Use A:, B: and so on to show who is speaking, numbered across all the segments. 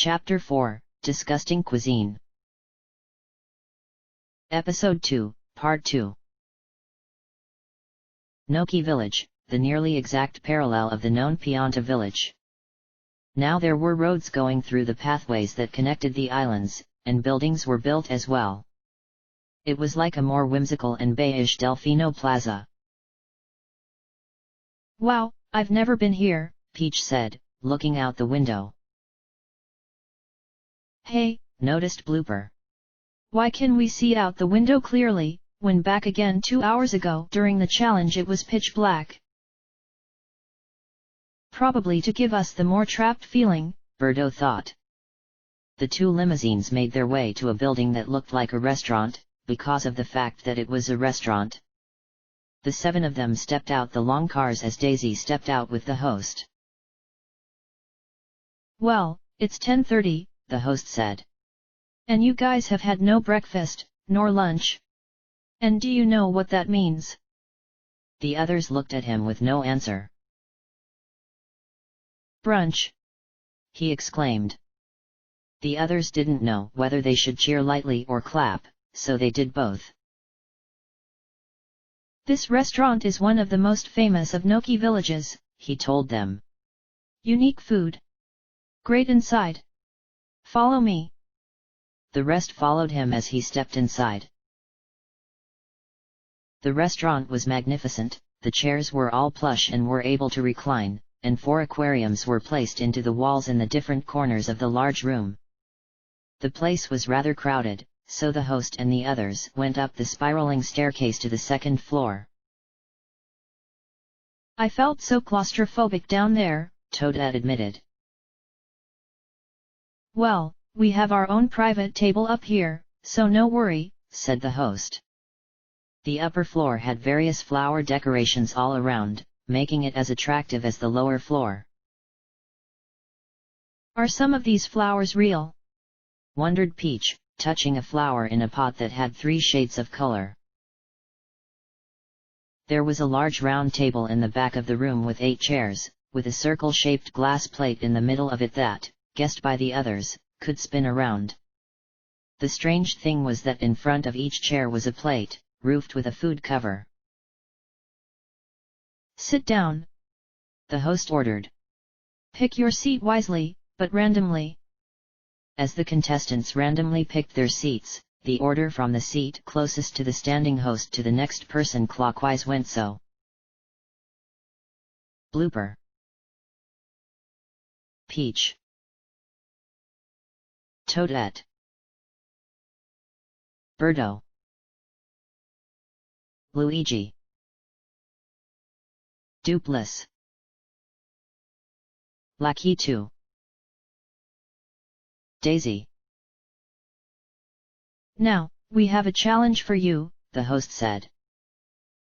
A: Chapter 4, Disgusting Cuisine. Episode 2, Part 2. Noki Village, the nearly exact parallel of the known Pianta village. Now there were roads going through the pathways that connected the islands, and buildings were built as well. It was like a more whimsical and beige Delfino Plaza.
B: Wow, I've never been here,
A: Peach said, looking out the window.
B: Hey,
A: noticed Blooper.
B: Why can we see out the window clearly, when back again 2 hours ago during the challenge it was pitch black? Probably to give us the more trapped feeling,
A: Birdo thought. The two limousines made their way to a building that looked like a restaurant, because of the fact that it was a restaurant. The 7 of them stepped out the long cars as Daisy stepped out with the host.
B: Well, it's 10:30,
A: the host said.
B: And you guys have had no breakfast, nor lunch. And do you know what that means?
A: The others looked at him with no answer.
B: Brunch!
A: he exclaimed. The others didn't know whether they should cheer lightly or clap, so they did both.
B: This restaurant is one of the most famous of Noki villages,
A: he told them.
B: Unique food. Great inside. Follow me.
A: The rest followed him as he stepped inside. The restaurant was magnificent, the chairs were all plush and were able to recline, and 4 aquariums were placed into the walls in the different corners of the large room. The place was rather crowded, so the host and the others went up the spiraling staircase to the 2nd floor.
B: I felt so claustrophobic down there,
A: Toadette admitted.
B: Well, we have our own private table up here, so no worry,
A: said the host. The upper floor had various flower decorations all around, making it as attractive as the lower floor.
B: Are some of these flowers real?
A: wondered Peach, touching a flower in a pot that had 3 shades of color. There was a large round table in the back of the room with 8 chairs, with a circle-shaped glass plate in the middle of it that, guessed by the others, could spin around. The strange thing was that in front of each chair was a plate, roofed with a food cover.
B: Sit down,
A: the host ordered.
B: Pick your seat wisely, but randomly.
A: As the contestants randomly picked their seats, the order from the seat closest to the standing host to the next person clockwise went so. Blooper. Peach. Toadette. Birdo. Luigi. Dupless. Lakitu. Daisy.
B: Now, we have a challenge for you,
A: the host said.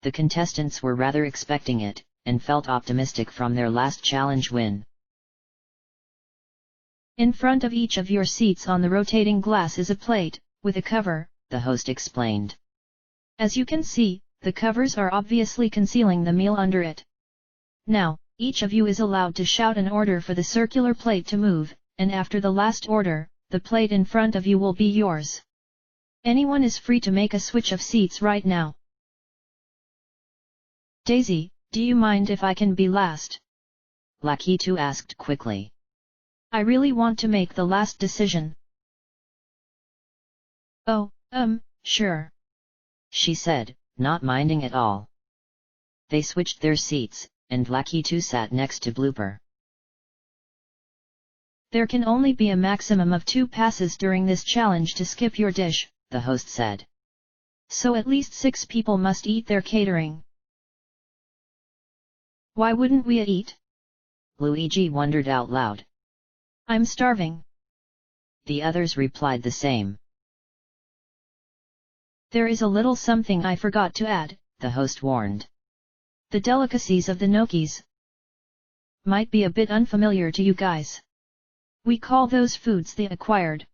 A: The contestants were rather expecting it, and felt optimistic from their last challenge win.
B: In front of each of your seats on the rotating glass is a plate, with a cover,
A: the host explained.
B: As you can see, the covers are obviously concealing the meal under it. Now, each of you is allowed to shout an order for the circular plate to move, and after the last order, the plate in front of you will be yours. Anyone is free to make a switch of seats right now. Daisy, do you mind if I can be last?
A: Lakitu asked quickly.
B: I really want to make the last decision. Oh, sure.
A: She said, not minding at all. They switched their seats, and Lakitu sat next to Blooper.
B: There can only be a maximum of 2 passes during this challenge to skip your dish,
A: the host said.
B: So at least 6 people must eat their catering. Why wouldn't we eat?
A: Luigi wondered out loud.
B: I'm starving.
A: The others replied the same.
B: There is a little something I forgot to add,
A: the host warned.
B: The delicacies of the Nokis might be a bit unfamiliar to you guys. We call those foods the acquired.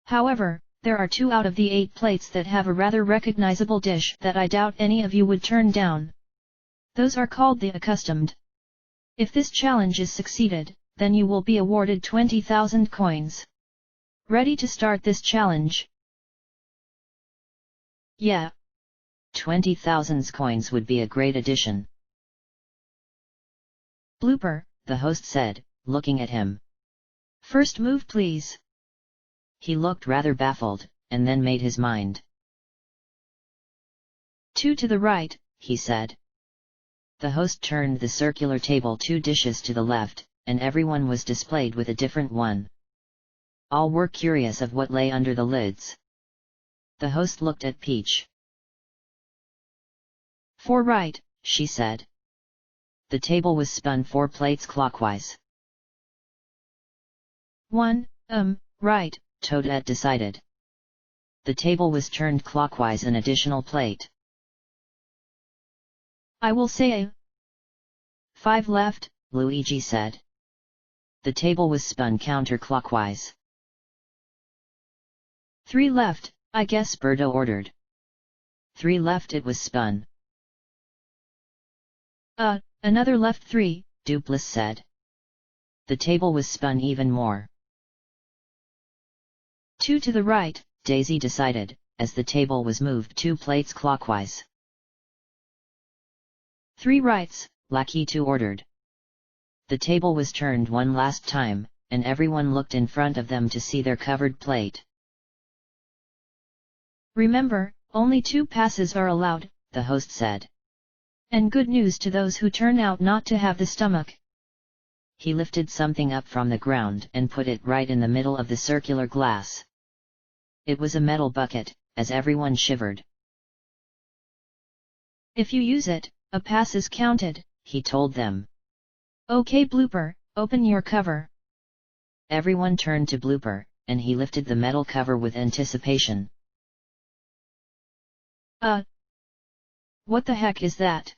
B: However, there are 2 out of the 8 plates that have a rather recognizable dish that I doubt any of you would turn down. Those are called the accustomed. If this challenge is succeeded, then you will be awarded 20,000 coins. Ready to start this challenge?
A: Yeah. 20,000 coins would be a great addition.
B: Blooper,
A: the host said, looking at him.
B: First move please.
A: He looked rather baffled, and then made his mind.
B: 2 to the right,
A: he said. The host turned the circular table 2 dishes to the left, and everyone was displayed with a different one. All were curious of what lay under the lids. The host looked at Peach.
B: 4 right,
A: she said. The table was spun 4 plates clockwise.
B: 1, right,
A: Toadette decided. The table was turned clockwise an additional plate.
B: I will say 5 left,
A: Luigi said. The table was spun counterclockwise.
B: 3 left, I guess,
A: Birdo ordered. 3 left it was spun.
B: Another left 3,
A: Dupless said. The table was spun even more.
B: 2 to the right,
A: Daisy decided, as the table was moved 2 plates clockwise.
B: 3 rights,
A: Lakitu ordered. The table was turned one last time, and everyone looked in front of them to see their covered plate.
B: Remember, only 2 passes are allowed,
A: the host said.
B: And good news to those who turn out not to have the stomach.
A: He lifted something up from the ground and put it right in the middle of the circular glass. It was a metal bucket, as everyone shivered.
B: If you use it, a pass is counted,
A: he told them.
B: Okay Blooper, open your cover.
A: Everyone turned to Blooper, and he lifted the metal cover with anticipation.
B: What the heck is that?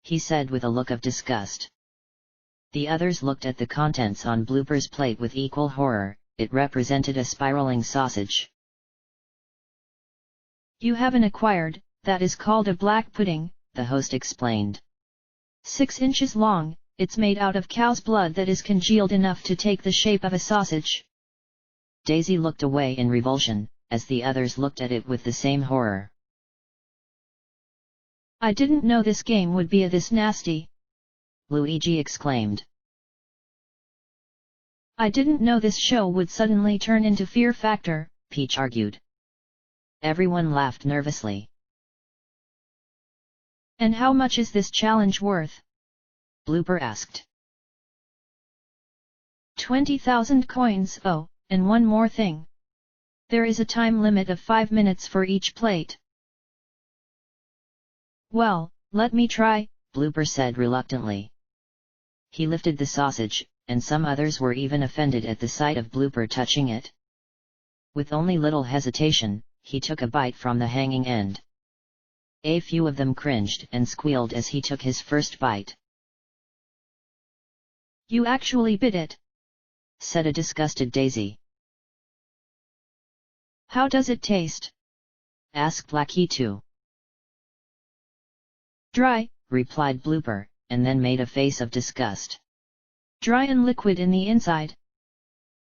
A: He said with a look of disgust. The others looked at the contents on Blooper's plate with equal horror. It represented a spiraling sausage.
B: You have an acquired, that is called a black pudding,
A: the host explained.
B: 6 inches long, it's made out of cow's blood that is congealed enough to take the shape of a sausage.
A: Daisy looked away in revulsion, as the others looked at it with the same horror.
B: I didn't know this game would be this nasty,
A: Luigi exclaimed.
B: I didn't know this show would suddenly turn into Fear Factor,
A: Peach argued. Everyone laughed nervously.
B: And how much is this challenge worth?
A: Blooper asked.
B: 20,000 coins. Oh, and one more thing. There is a time limit of 5 minutes for each plate. Well, let me try,
A: Blooper said reluctantly. He lifted the sausage, and some others were even offended at the sight of Blooper touching it. With only little hesitation, he took a bite from the hanging end. A few of them cringed and squealed as he took his first bite.
B: You actually bit it,
A: said a disgusted Daisy.
B: How does it taste?
A: Asked Lakitu.
B: Dry,
A: replied Blooper, and then made a face of disgust.
B: Dry and liquid in the inside.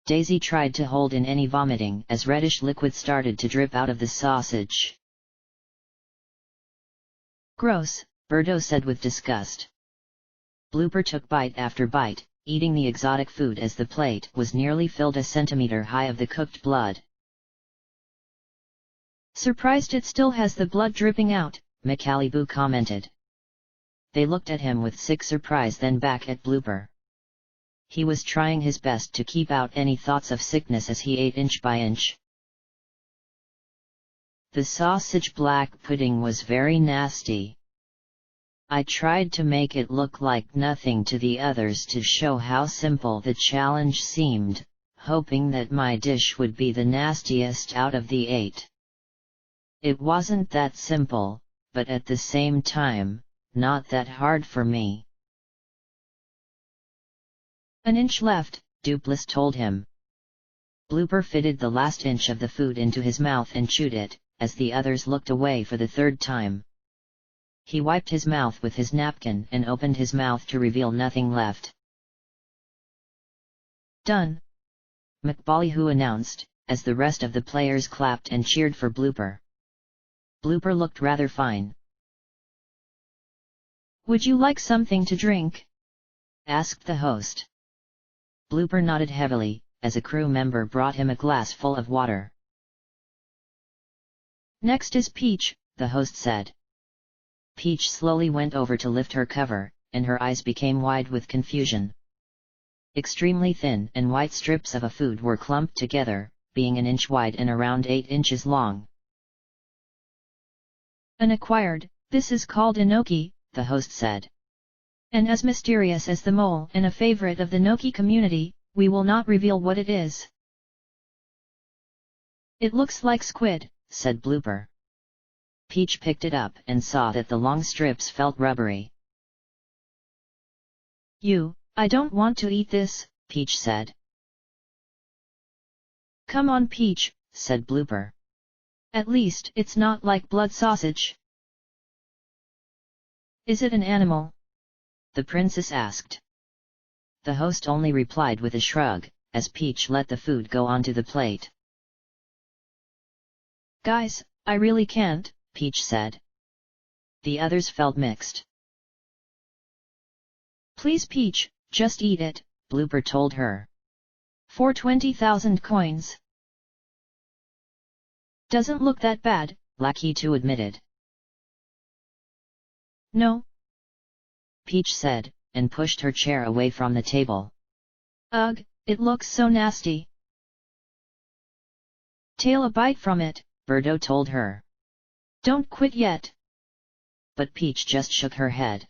A: Daisy tried to hold in any vomiting as reddish liquid started to drip out of the sausage.
B: Gross,
A: Birdo said with disgust. Blooper took bite after bite, eating the exotic food as the plate was nearly filled a centimeter high of the cooked blood.
B: Surprised it still has the blood dripping out,
A: Macaliboo commented. They looked at him with sick surprise, then back at Blooper. He was trying his best to keep out any thoughts of sickness as he ate inch by inch. The sausage black pudding was very nasty. I tried to make it look like nothing to the others to show how simple the challenge seemed, hoping that my dish would be the nastiest out of the 8. It wasn't that simple, but at the same time, not that hard for me.
B: An inch left,
A: Dupless told him. Blooper fitted the last inch of the food into his mouth and chewed it, as the others looked away for the 3rd time. He wiped his mouth with his napkin and opened his mouth to reveal nothing left.
B: Done!
A: McBallyhoo announced, as the rest of the players clapped and cheered for Blooper. Blooper looked rather fine.
B: Would you like something to drink?
A: Asked the host. Blooper nodded heavily, as a crew member brought him a glass full of water.
B: Next is Peach,
A: the host said. Peach slowly went over to lift her cover, and her eyes became wide with confusion. Extremely thin and white strips of a food were clumped together, being an inch wide and around 8 inches long.
B: An acquired, this is called enoki,
A: the host said.
B: And as mysterious as the mole and a favorite of the Noki community, we will not reveal what it is. It looks like squid,
A: said Blooper. Peach picked it up and saw that the long strips felt rubbery.
B: I don't want to eat this,
A: Peach said.
B: Come on Peach,
A: said Blooper.
B: At least it's not like blood sausage. Is it an animal?
A: The princess asked. The host only replied with a shrug, as Peach let the food go onto the plate.
B: Guys, I really can't,
A: Peach said. The others felt mixed.
B: Please Peach, just eat it,
A: Blooper told her.
B: For 20,000 coins. Doesn't look that bad,
A: Lakitu admitted.
B: No,
A: Peach said, and pushed her chair away from the table.
B: Ugh, it looks so nasty. Take a bite from it,
A: Birdo told her.
B: Don't quit yet.
A: But Peach just shook her head.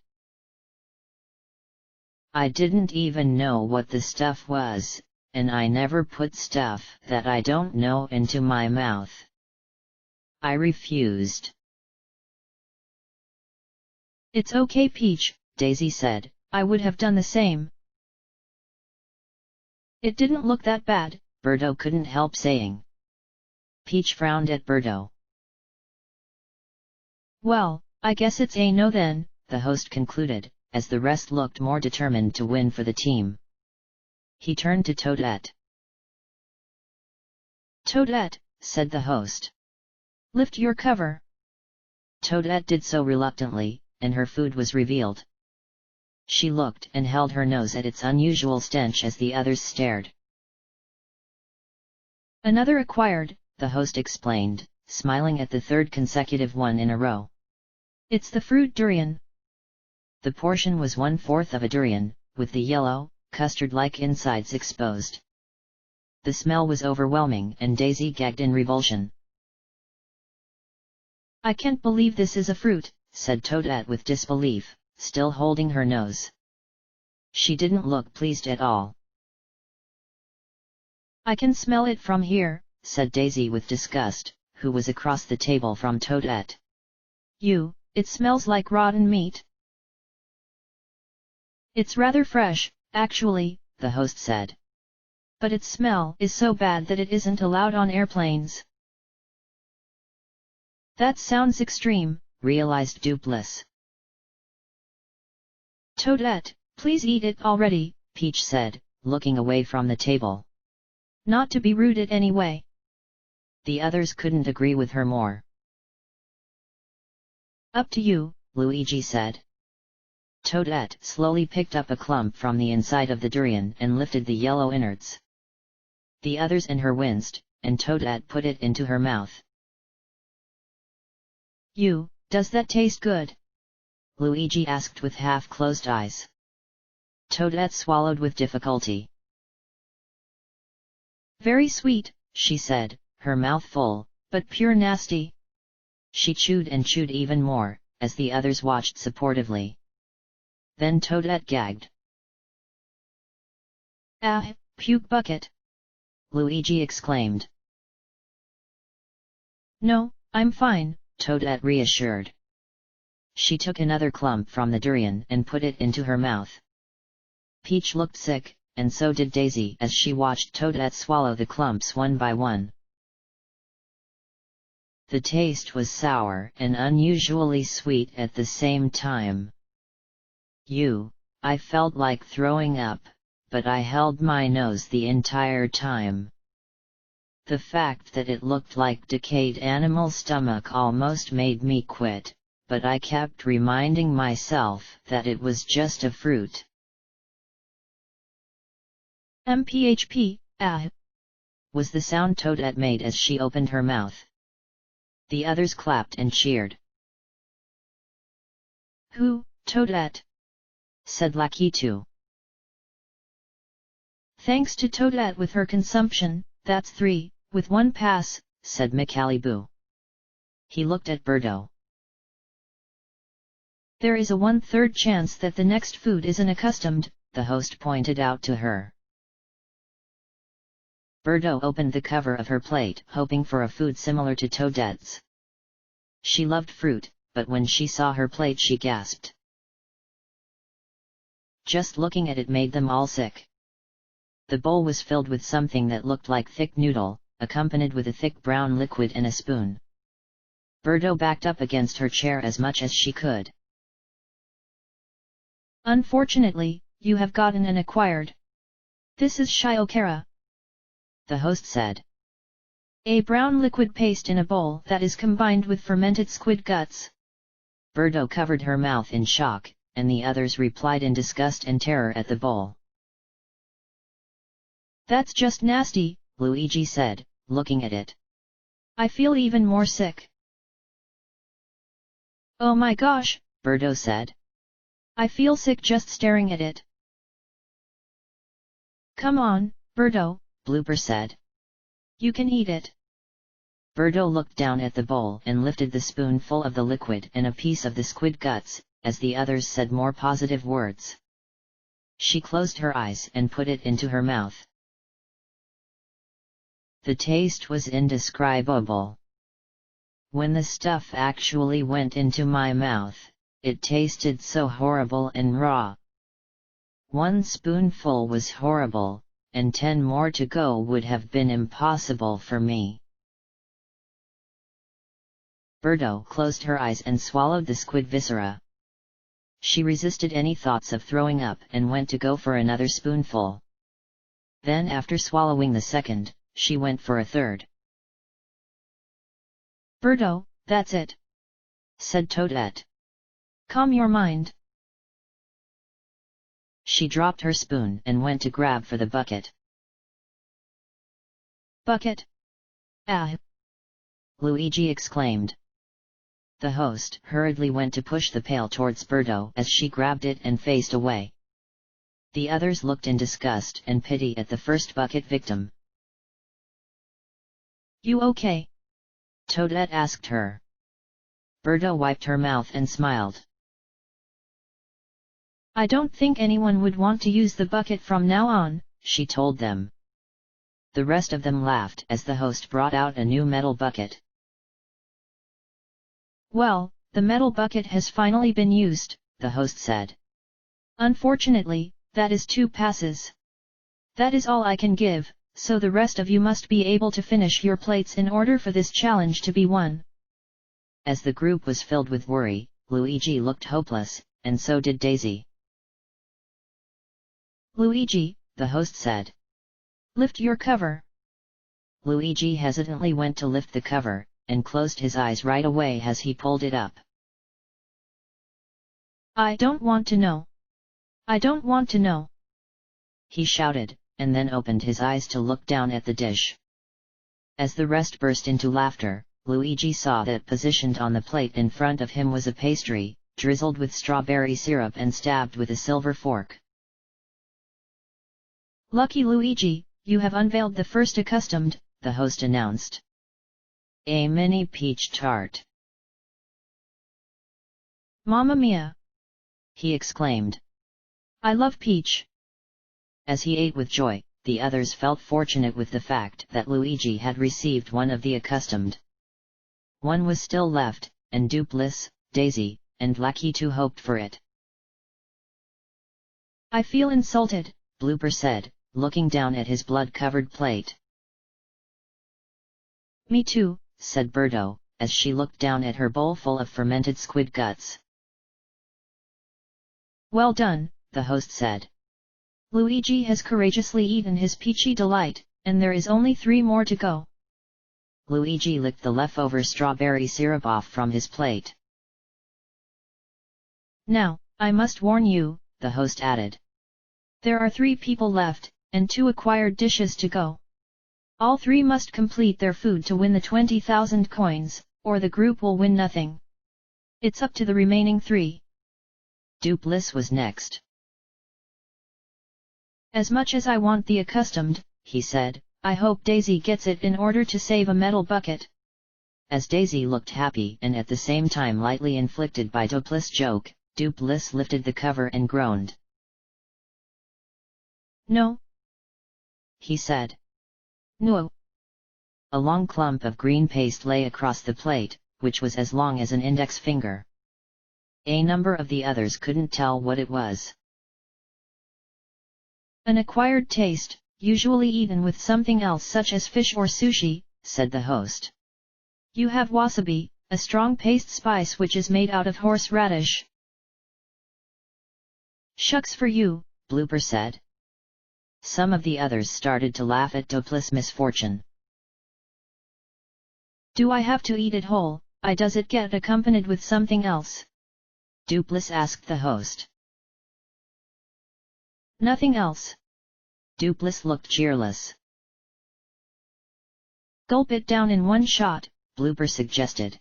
A: I didn't even know what the stuff was, and I never put stuff that I don't know into my mouth. I refused.
B: It's okay Peach,
A: Daisy said.
B: I would have done the same. It didn't look that bad,
A: Birdo couldn't help saying. Peach frowned at Birdo.
B: Well, I guess it's a no then,
A: the host concluded, as the rest looked more determined to win for the team. He turned to Toadette.
B: Toadette,
A: said the host.
B: Lift your cover.
A: Toadette did so reluctantly, and her food was revealed. She looked and held her nose at its unusual stench as the others stared.
B: Another acquired,
A: the host explained, smiling at the third consecutive one in a row.
B: It's the fruit durian.
A: The portion was 1/4 of a durian, with the yellow, custard-like insides exposed. The smell was overwhelming and Daisy gagged in revulsion.
B: I can't believe this is a fruit,
A: said Toadette with disbelief, still holding her nose. She didn't look pleased at all.
B: I can smell it from here,
A: said Daisy with disgust, who was across the table from Toadette.
B: It smells like rotten meat. It's rather fresh, actually,
A: the host said.
B: But its smell is so bad that it isn't allowed on airplanes. That sounds extreme,
A: realized Dupless.
B: Toadette, please eat it already,
A: Peach said, looking away from the table.
B: Not to be rude in any way.
A: The others couldn't agree with her more.
B: Up to you,
A: Luigi said. Toadette slowly picked up a clump from the inside of the durian and lifted the yellow innards. The others and her winced, and Toadette put it into her mouth.
B: Does that taste good?
A: Luigi asked with half-closed eyes. Toadette swallowed with difficulty.
B: Very sweet,
A: she said, her mouth full,
B: but pure nasty.
A: She chewed and chewed even more, as the others watched supportively. Then Toadette gagged.
B: Ah, puke bucket!
A: Luigi exclaimed.
B: No, I'm fine,
A: Toadette reassured. She took another clump from the durian and put it into her mouth. Peach looked sick, and so did Daisy as she watched Toadette swallow the clumps one by one. The taste was sour and unusually sweet at the same time. I felt like throwing up, but I held my nose the entire time. The fact that it looked like decayed animal stomach almost made me quit, but I kept reminding myself that it was just a fruit.
B: MPHP,
A: was the sound Toadette made as she opened her mouth. The others clapped and cheered.
B: Who, Toadette?
A: said Lakitu.
B: Thanks to Toadette with her consumption, that's 3, with 1 pass,
A: said Macaliboo. He looked at Birdo.
B: There is a 1/3 chance that the next food is unaccustomed,
A: the host pointed out to her. Birdo opened the cover of her plate, hoping for a food similar to Toadette's. She loved fruit, but when she saw her plate she gasped. Just looking at it made them all sick. The bowl was filled with something that looked like thick noodle, accompanied with a thick brown liquid and a spoon. Birdo backed up against her chair as much as she could.
B: Unfortunately, you have gotten an acquired. This is Shiokara,
A: the host said.
B: A brown liquid paste in a bowl that is combined with fermented squid guts.
A: Birdo covered her mouth in shock, and the others replied in disgust and terror at the bowl.
B: That's just nasty,
A: Luigi said, looking at it.
B: I feel even more sick. Oh my gosh,
A: Birdo said.
B: I feel sick just staring at it. Come on, Birdo,
A: Blooper said.
B: You can eat it.
A: Birdo looked down at the bowl and lifted the spoonful of the liquid and a piece of the squid guts, as the others said more positive words. She closed her eyes and put it into her mouth. The taste was indescribable. When the stuff actually went into my mouth, it tasted so horrible and raw. 1 spoonful was horrible, and 10 more to go would have been impossible for me. Birdo closed her eyes and swallowed the squid viscera. She resisted any thoughts of throwing up and went to go for another spoonful. Then after swallowing the second, she went for a third.
B: Birdo, that's it,
A: said Toadette.
B: Calm your mind.
A: She dropped her spoon and went to grab for the bucket.
B: Bucket?
A: Luigi exclaimed. The host hurriedly went to push the pail towards Birdo as she grabbed it and faced away. The others looked in disgust and pity at the first bucket victim.
B: You okay?
A: Toadette asked her. Birdo wiped her mouth and smiled.
B: I don't think anyone would want to use the bucket from now on,
A: she told them. The rest of them laughed as the host brought out a new metal bucket.
B: Well, the metal bucket has finally been used,
A: the host said.
B: Unfortunately, that is 2 passes. That is all I can give, so the rest of you must be able to finish your plates in order for this challenge to be won.
A: As the group was filled with worry, Luigi looked hopeless, and so did Daisy.
B: Luigi,
A: the host said.
B: Lift your cover.
A: Luigi hesitantly went to lift the cover, and closed his eyes right away as he pulled it up.
B: I don't want to know. I don't want to know.
A: He shouted, and then opened his eyes to look down at the dish. As the rest burst into laughter, Luigi saw that positioned on the plate in front of him was a pastry, drizzled with strawberry syrup and stabbed with a silver fork.
B: Lucky Luigi, you have unveiled the first accustomed,
A: the host announced. A mini peach tart.
B: Mamma mia!
A: He exclaimed.
B: I love peach.
A: As he ate with joy, the others felt fortunate with the fact that Luigi had received one of the accustomed. One was still left, and Dupliss, Daisy, and Lakitu hoped for it.
B: I feel insulted,
A: Blooper said, looking down at his blood-covered plate.
B: Me too,
A: said Birdo, as she looked down at her bowl full of fermented squid guts.
B: Well done,
A: the host said.
B: Luigi has courageously eaten his peachy delight, and there is only 3 more to go.
A: Luigi licked the leftover strawberry syrup off from his plate.
B: Now, I must warn you,
A: the host added.
B: There are 3 people left, and 2 acquired dishes to go. All 3 must complete their food to win the 20,000 coins, or the group will win nothing. It's up to the remaining 3.
A: Dupliss was next.
B: As much as I want the accustomed, he said, I hope Daisy gets it in order to save a metal bucket.
A: As Daisy looked happy and at the same time lightly inflicted by Dupliss' joke, Dupliss lifted the cover and groaned.
B: No,
A: he said.
B: No.
A: A long clump of green paste lay across the plate, which was as long as an index finger. A number of the others couldn't tell what it was.
B: An acquired taste, usually eaten with something else such as fish or sushi, said the host. You have wasabi, a strong paste spice which is made out of horseradish. Shucks for you,
A: Blooper said. Some of the others started to laugh at Dupliss' misfortune.
B: Do I have to eat it whole, does it get accompanied with something else?
A: Dupliss asked the host.
B: Nothing else.
A: Dupliss looked cheerless.
B: Gulp it down in one shot,
A: Blooper suggested.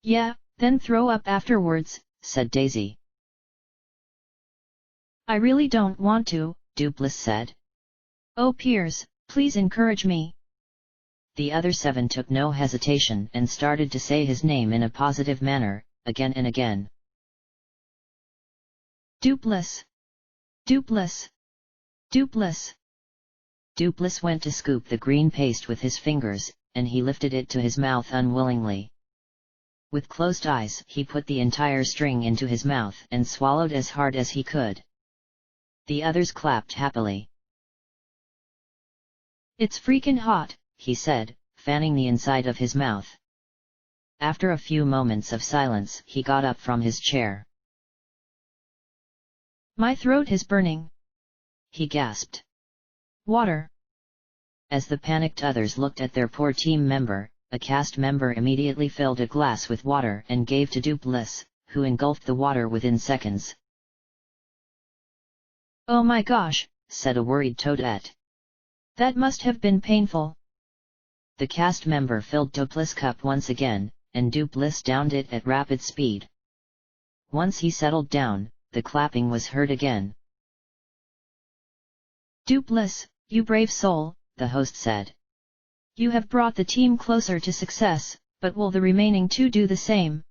B: Yeah, then throw up afterwards,
A: said Daisy.
B: I really don't want to,
A: Dupliss said.
B: Oh Piers, please encourage me.
A: The other 7 took no hesitation and started to say his name in a positive manner, again and again.
B: Dupliss! Dupliss! Dupliss!
A: Dupliss went to scoop the green paste with his fingers, and he lifted it to his mouth unwillingly. With closed eyes he put the entire string into his mouth and swallowed as hard as he could. The others clapped happily.
B: It's freaking hot,
A: he said, fanning the inside of his mouth. After a few moments of silence he got up from his chair.
B: My throat is burning,
A: he gasped.
B: Water.
A: As the panicked others looked at their poor team member, a cast member immediately filled a glass with water and gave to Dupliss, who engulfed the water within seconds.
B: Oh my gosh,
A: said a worried Toadette.
B: That must have been painful.
A: The cast member filled Dupliss' cup once again, and Dupliss downed it at rapid speed. Once he settled down, the clapping was heard again.
B: Dupliss, you brave soul,
A: the host said.
B: You have brought the team closer to success, but will the remaining 2 do the same?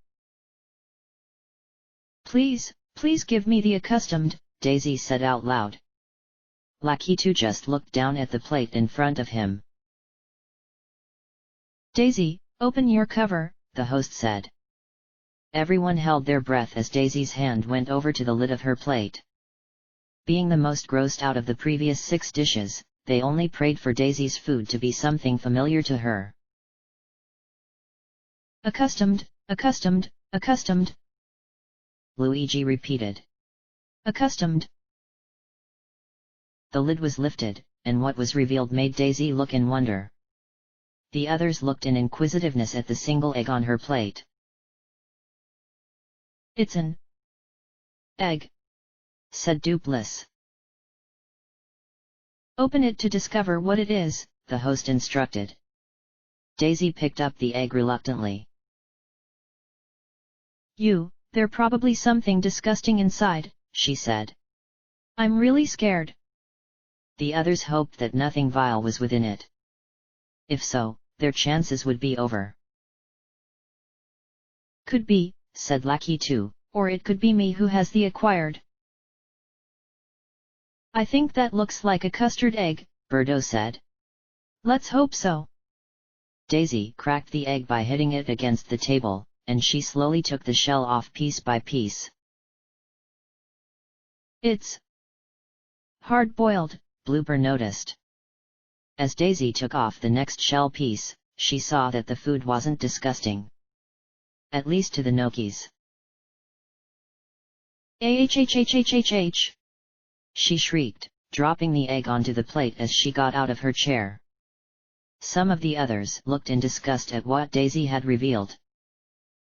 B: Please, please give me the accustomed,
A: Daisy said out loud. Lakitu just looked down at the plate in front of him.
B: Daisy, open your cover,
A: the host said. Everyone held their breath as Daisy's hand went over to the lid of her plate. Being the most grossed out of the previous 6 dishes, they only prayed for Daisy's food to be something familiar to her.
B: Accustomed, accustomed, accustomed,
A: Luigi repeated.
B: Accustomed.
A: The lid was lifted, and what was revealed made Daisy look in wonder. The others looked in inquisitiveness at the single egg on her plate.
B: It's an egg,
A: said Dupliss.
B: Open it to discover what it is,
A: the host instructed. Daisy picked up the egg reluctantly.
B: There's probably something disgusting inside,
A: she said.
B: I'm really scared.
A: The others hoped that nothing vile was within it. If so, their chances would be over.
B: Could be,
A: said Lakitu,
B: or it could be me who has the acquired. I think that looks like a custard egg,
A: Birdo said.
B: Let's hope so.
A: Daisy cracked the egg by hitting it against the table, and she slowly took the shell off piece by piece.
B: It's hard-boiled,
A: Blooper noticed. As Daisy took off the next shell piece, she saw that the food wasn't disgusting. At least to the Nokis.
B: Ahhhhhhhh.
A: she shrieked, dropping the egg onto the plate as she got out of her chair. Some of the others looked in disgust at what Daisy had revealed.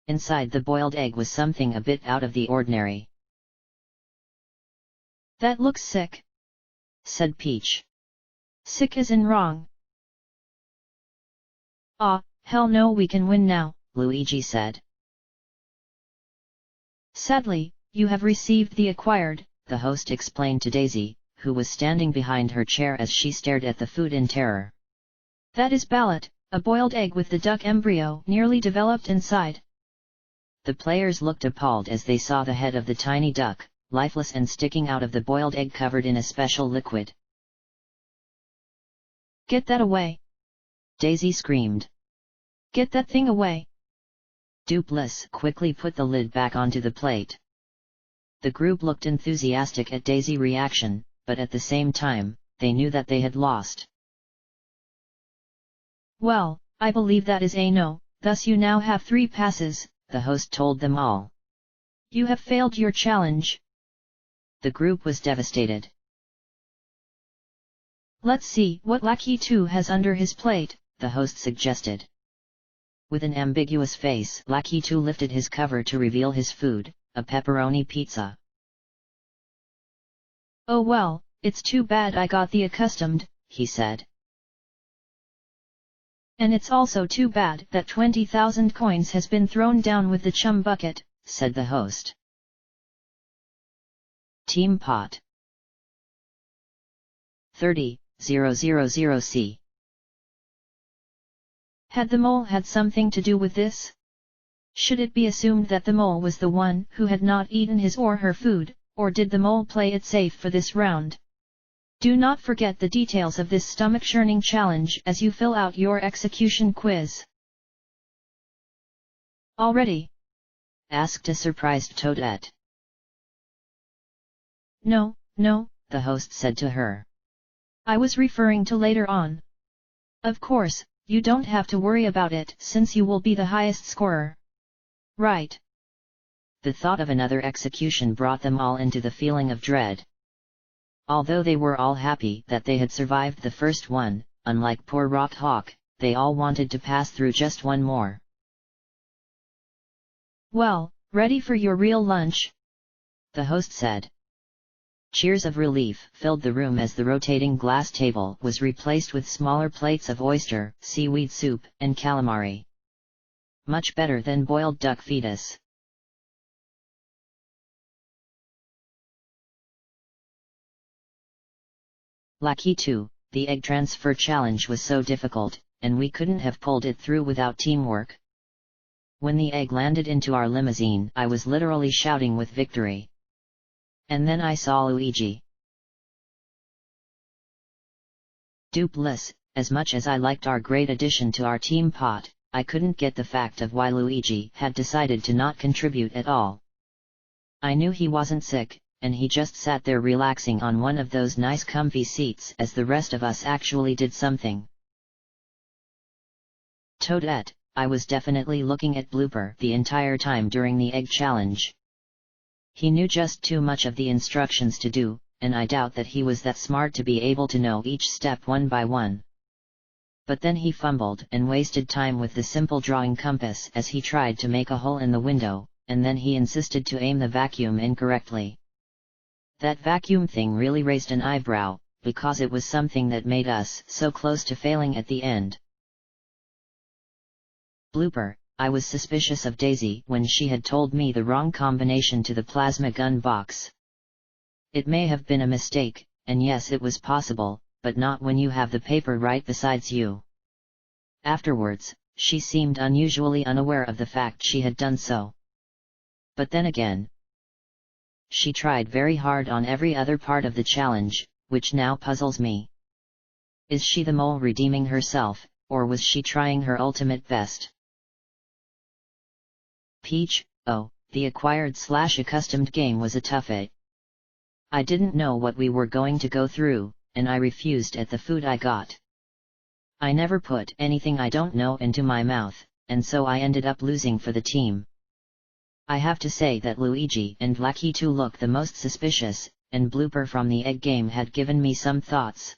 A: Inside the boiled egg was something a bit out of the ordinary.
B: "That looks sick,"
A: said Peach.
B: "Sick as in wrong." "Ah, hell no, we can win now,"
A: Luigi said.
B: "Sadly, you have received the acquired,"
A: the host explained to Daisy, who was standing behind her chair as she stared at the food in terror.
B: "That is ballot, a boiled egg with the duck embryo nearly developed inside."
A: The players looked appalled as they saw the head of the tiny duck, lifeless and sticking out of the boiled egg covered in a special liquid.
B: "Get that away!"
A: Daisy screamed.
B: "Get that thing away!"
A: Dupless quickly put the lid back onto the plate. The group looked enthusiastic at Daisy's reaction, but at the same time, they knew that they had lost.
B: "Well, I believe that is a no, thus you now have 3 passes,
A: the host told them all.
B: "You have failed your challenge."
A: The group was devastated.
B: "Let's see what Lucky 2 has under his plate,"
A: the host suggested. With an ambiguous face, Lucky 2 lifted his cover to reveal his food, a pepperoni pizza.
B: "Oh well, it's too bad I got the accustomed,"
A: he said.
B: "And it's also too bad that 20,000 coins has been thrown down with the chum bucket,"
A: said the host. Team Pot 30,000C.
B: Had the mole had something to do with this? Should it be assumed that the mole was the one who had not eaten his or her food, or did the mole play it safe for this round? Do not forget the details of this stomach-churning challenge as you fill out your execution quiz. "All ready?"
A: asked a surprised Toadette.
B: No,
A: the host said to her.
B: "I was referring to later on. Of course, you don't have to worry about it since you will be the highest scorer. Right."
A: The thought of another execution brought them all into the feeling of dread. Although they were all happy that they had survived the first one, unlike poor Rock Hawk, they all wanted to pass through just one more.
B: "Well, ready for your real lunch?"
A: the host said. Cheers of relief filled the room as the rotating glass table was replaced with smaller plates of oyster, seaweed soup, and calamari. Much better than boiled duck fetus. Lucky 2, the egg transfer challenge was so difficult, and we couldn't have pulled it through without teamwork. When the egg landed into our limousine, I was literally shouting with victory. And then I saw Luigi. Dupless, as much as I liked our great addition to our team pot, I couldn't get the fact of why Luigi had decided to not contribute at all. I knew he wasn't sick, and he just sat there relaxing on one of those nice comfy seats as the rest of us actually did something. Toadette, I was definitely looking at Blooper the entire time during the egg challenge. He knew just too much of the instructions to do, and I doubt that he was that smart to be able to know each step one by one. But then he fumbled and wasted time with the simple drawing compass as he tried to make a hole in the window, and then he insisted to aim the vacuum incorrectly. That vacuum thing really raised an eyebrow, because it was something that made us so close to failing at the end. Blooper, I was suspicious of Daisy when she had told me the wrong combination to the plasma gun box. It may have been a mistake, and yes, it was possible, but not when you have the paper right beside you. Afterwards, she seemed unusually unaware of the fact she had done so. But then again, she tried very hard on every other part of the challenge, which now puzzles me. Is she the mole redeeming herself, or was she trying her ultimate best? Peach, oh, the acquired/accustomed game was a toughie. I didn't know what we were going to go through, and I refused at the food I got. I never put anything I don't know into my mouth, and so I ended up losing for the team. I have to say that Luigi and Lucky 2 look the most suspicious, and Blooper from the egg game had given me some thoughts.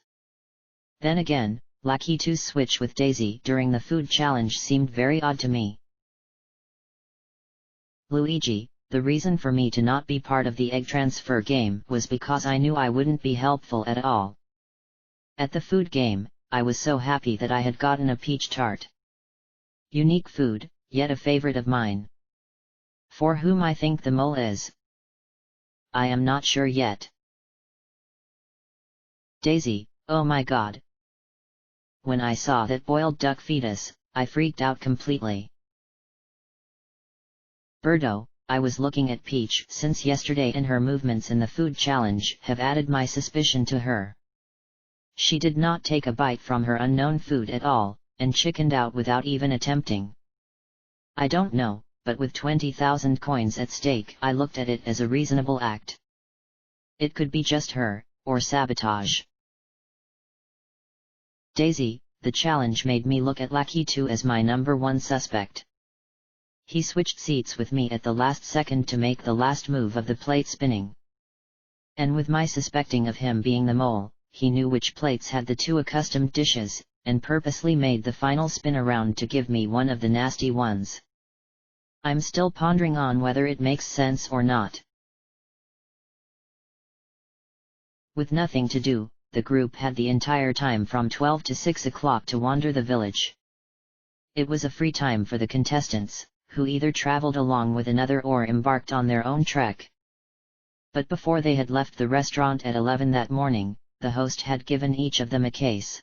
A: Then again, Lucky 2's switch with Daisy during the food challenge seemed very odd to me. Luigi, the reason for me to not be part of the egg transfer game was because I knew I wouldn't be helpful at all. At the food game, I was so happy that I had gotten a peach tart. Unique food, yet a favorite of mine. For whom I think the mole is, I am not sure yet. Daisy, oh my god. When I saw that boiled duck fetus, I freaked out completely. Birdo, I was looking at Peach since yesterday and her movements in the food challenge have added my suspicion to her. She did not take a bite from her unknown food at all, and chickened out without even attempting. I don't know, but with 20,000 coins at stake I looked at it as a reasonable act. It could be just her, or sabotage. Daisy, the challenge made me look at Lucky 2 as my number one suspect. He switched seats with me at the last second to make the last move of the plate spinning. And with my suspecting of him being the mole, he knew which plates had the 2 accustomed dishes, and purposely made the final spin around to give me one of the nasty ones. I'm still pondering on whether it makes sense or not. With nothing to do, the group had the entire time from 12 to 6 o'clock to wander the village. It was a free time for the contestants, who either traveled along with another or embarked on their own trek. But before they had left the restaurant at 11 that morning, the host had given each of them a case.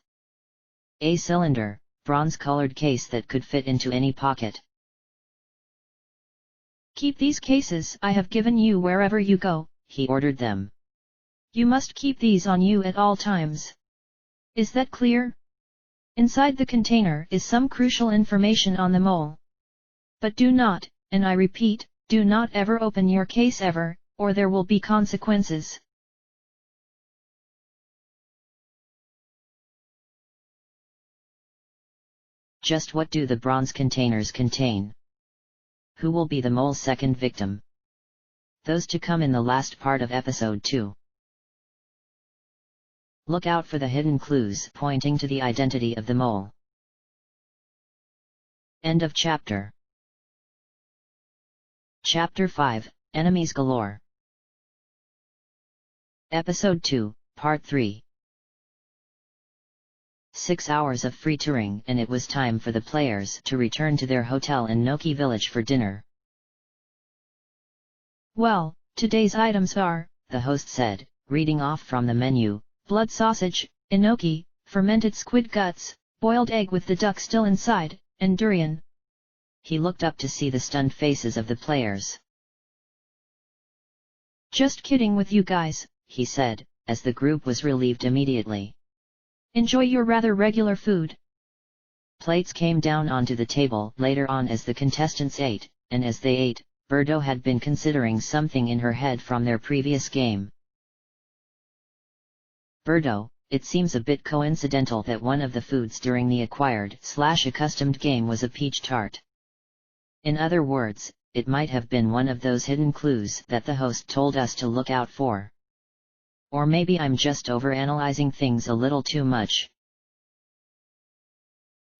A: A cylinder, bronze-colored case that could fit into any pocket.
B: Keep these cases I have given you wherever you go,
A: he ordered them.
B: You must keep these on you at all times. Is that clear? Inside the container is some crucial information on the mole. But do not, and I repeat, do not ever open your case ever, or there will be consequences.
A: Just what do the bronze containers contain? Who will be the mole's second victim? Those to come in the last part of episode 2. Look out for the hidden clues pointing to the identity of the mole. End of chapter. Chapter 5, Enemies Galore. Episode 2, Part 3. 6 hours of free touring and it was time for the players to return to their hotel in Noki village for dinner.
B: Well, today's items are,
A: the host said, reading off from the menu,
B: blood sausage, enoki, fermented squid guts, boiled egg with the duck still inside, and durian.
A: He looked up to see the stunned faces of the players.
B: Just kidding with you guys,
A: he said, as the group was relieved immediately.
B: Enjoy your rather regular food.
A: Plates came down onto the table later on as the contestants ate, and as they ate, Birdo had been considering something in her head from their previous game. Birdo, it seems a bit coincidental that one of the foods during the acquired/accustomed game was a peach tart. In other words, it might have been one of those hidden clues that the host told us to look out for. Or maybe I'm just overanalyzing things a little too much.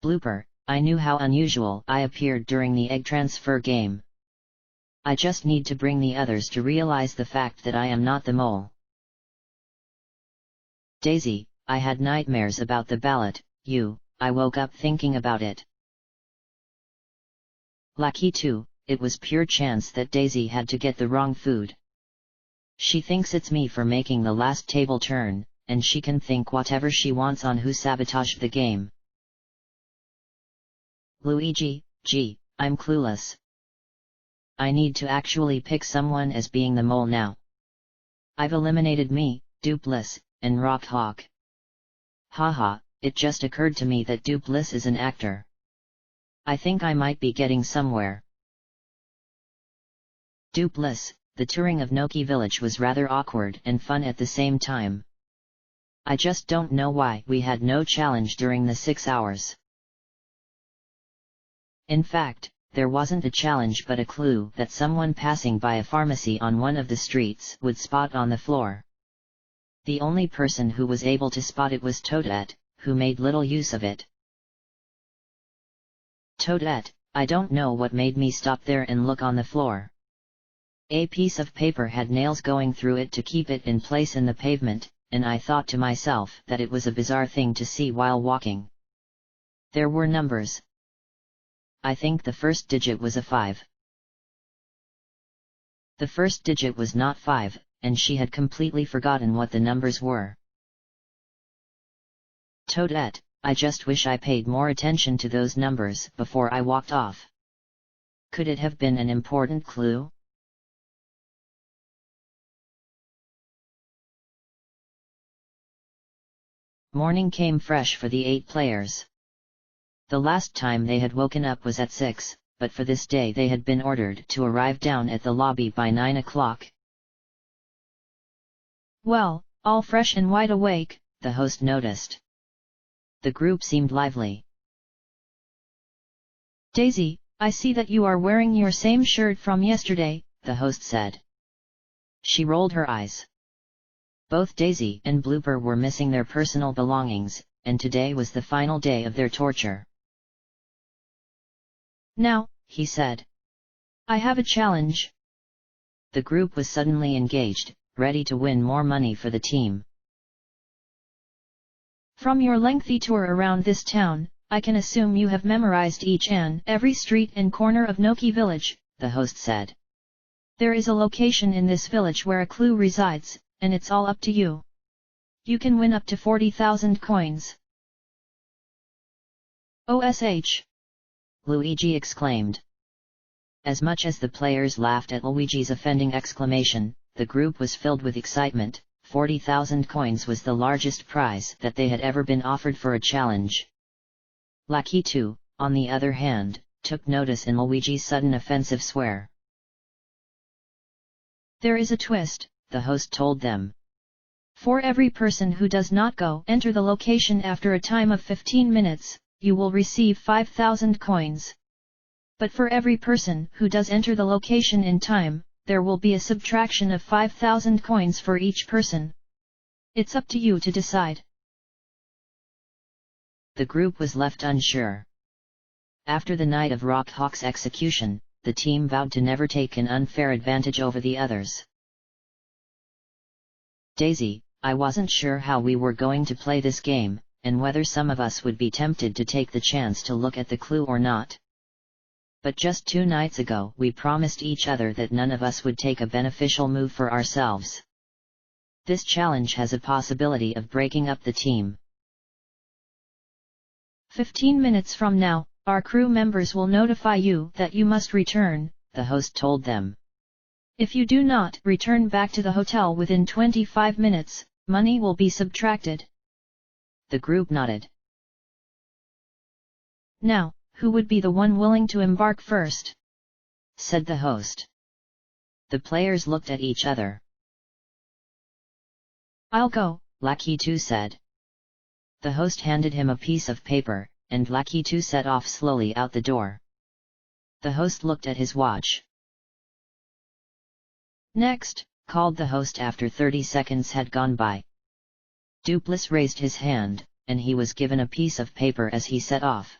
A: Blooper, I knew how unusual I appeared during the egg transfer game. I just need to bring the others to realize the fact that I am not the mole. Daisy, I had nightmares about the ballot, I woke up thinking about it. Lucky 2, it was pure chance that Daisy had to get the wrong food. She thinks it's me for making the last table turn, and she can think whatever she wants on who sabotaged the game. Luigi, gee, I'm clueless. I need to actually pick someone as being the mole now. I've eliminated me, Dupliss, and Rockhawk. Haha, it just occurred to me that Dupliss is an actor. I think I might be getting somewhere. Dupliss, the touring of Noki village was rather awkward and fun at the same time. I just don't know why we had no challenge during the 6 hours. In fact, there wasn't a challenge but a clue that someone passing by a pharmacy on one of the streets would spot on the floor. The only person who was able to spot it was Toadette, who made little use of it. Toadette, I don't know what made me stop there and look on the floor. A piece of paper had nails going through it to keep it in place in the pavement, and I thought to myself that it was a bizarre thing to see while walking. There were numbers. I think the first digit was a 5. The first digit was not 5, and she had completely forgotten what the numbers were. Toadette, I just wish I paid more attention to those numbers before I walked off. Could it have been an important clue? Morning came fresh for the 8 players. The last time they had woken up was at 6, but for this day they had been ordered to arrive down at the lobby by 9 o'clock.
B: Well, all fresh and wide awake,
A: the host noticed. The group seemed lively.
B: Daisy, I see that you are wearing your same shirt from yesterday,
A: the host said. She rolled her eyes. Both Daisy and Blooper were missing their personal belongings, and today was the final day of their torture.
B: Now,
A: he said,
B: I have a challenge.
A: The group was suddenly engaged, ready to win more money for the team.
B: From your lengthy tour around this town, I can assume you have memorized each and every street and corner of Noki village,
A: the host said.
B: There is a location in this village where a clue resides, and it's all up to you. You can win up to 40,000 coins. OSH!
A: Luigi exclaimed. As much as the players laughed at Luigi's offending exclamation, the group was filled with excitement. 40,000 coins was the largest prize that they had ever been offered for a challenge. Lucky 2, on the other hand, took notice in Luigi's sudden offensive swear.
B: There is a twist,
A: the host told them.
B: For every person who does not go enter the location after a time of 15 minutes, you will receive 5,000 coins. But for every person who does enter the location in time, there will be a subtraction of 5,000 coins for each person. It's up to you to decide.
A: The group was left unsure. After the night of Rock Hawk's execution, the team vowed to never take an unfair advantage over the others. Daisy, I wasn't sure how we were going to play this game, and whether some of us would be tempted to take the chance to look at the clue or not. But just 2 nights ago we promised each other that none of us would take a beneficial move for ourselves. This challenge has a possibility of breaking up the team.
B: 15 minutes from now, our crew members will notify you that you must return,
A: the host told them.
B: If you do not return back to the hotel within 25 minutes, money will be subtracted.
A: The group nodded.
B: Now, who would be the one willing to embark first?
A: Said the host. The players looked at each other.
B: I'll go,
A: Lucky 2 said. The host handed him a piece of paper, and Lucky 2 set off slowly out the door. The host looked at his watch.
B: Next,
A: called the host after 30 seconds had gone by. Duplice raised his hand, and he was given a piece of paper as he set off.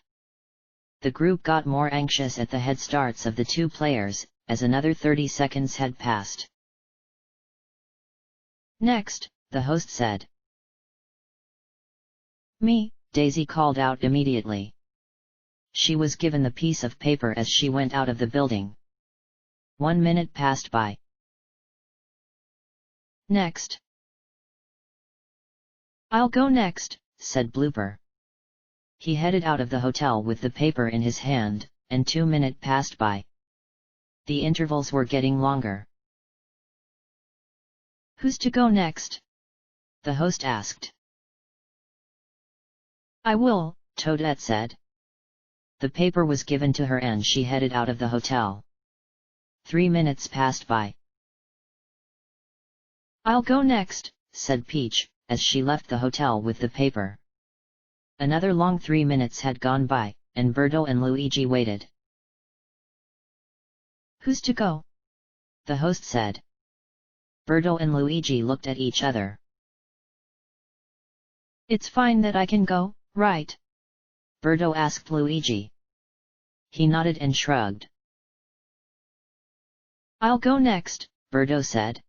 A: The group got more anxious at the head starts of the 2 players, as another 30 seconds had passed.
B: Next,
A: the host said.
B: Me,
A: Daisy called out immediately. She was given the piece of paper as she went out of the building. 1 minute passed by.
B: Next. I'll go next,
A: said Blooper. He headed out of the hotel with the paper in his hand, and 2 minutes passed by. The intervals were getting longer.
B: Who's to go next?
A: The host asked.
B: I will,
A: Toadette said. The paper was given to her and she headed out of the hotel. 3 minutes passed by.
B: I'll go next,
A: said Peach, as she left the hotel with the paper. Another long 3 minutes had gone by, and Birdo and Luigi waited.
B: Who's to go?
A: The host said. Birdo and Luigi looked at each other.
B: It's fine that I can go, right?
A: Birdo asked Luigi. He nodded and shrugged.
B: I'll go next,
A: Birdo said.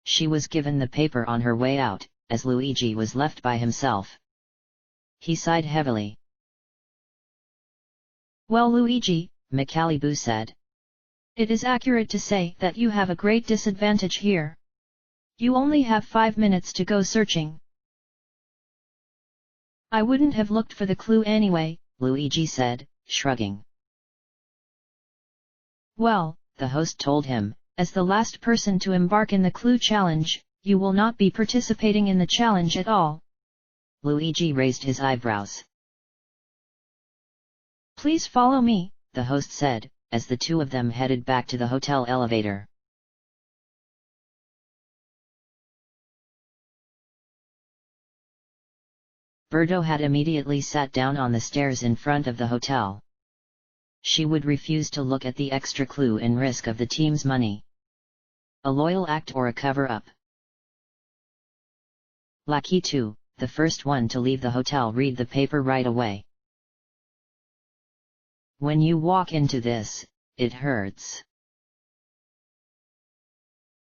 A: She was given the paper on her way out, as Luigi was left by himself. He sighed heavily.
B: Well, Luigi,
A: Macalibou said.
B: It is accurate to say that you have a great disadvantage here. You only have 5 minutes to go searching. I wouldn't have looked for the clue anyway,
A: Luigi said, shrugging.
B: Well,
A: the host told him,
B: as the last person to embark in the clue challenge, you will not be participating in the challenge at all.
A: Luigi raised his eyebrows.
B: Please follow me,
A: the host said, as the two of them headed back to the hotel elevator. Birdo had immediately sat down on the stairs in front of the hotel. She would refuse to look at the extra clue and risk of the team's money. A loyal act or a cover-up. Lucky 2, the first one to leave the hotel, read the paper right away. When you walk into this, it hurts.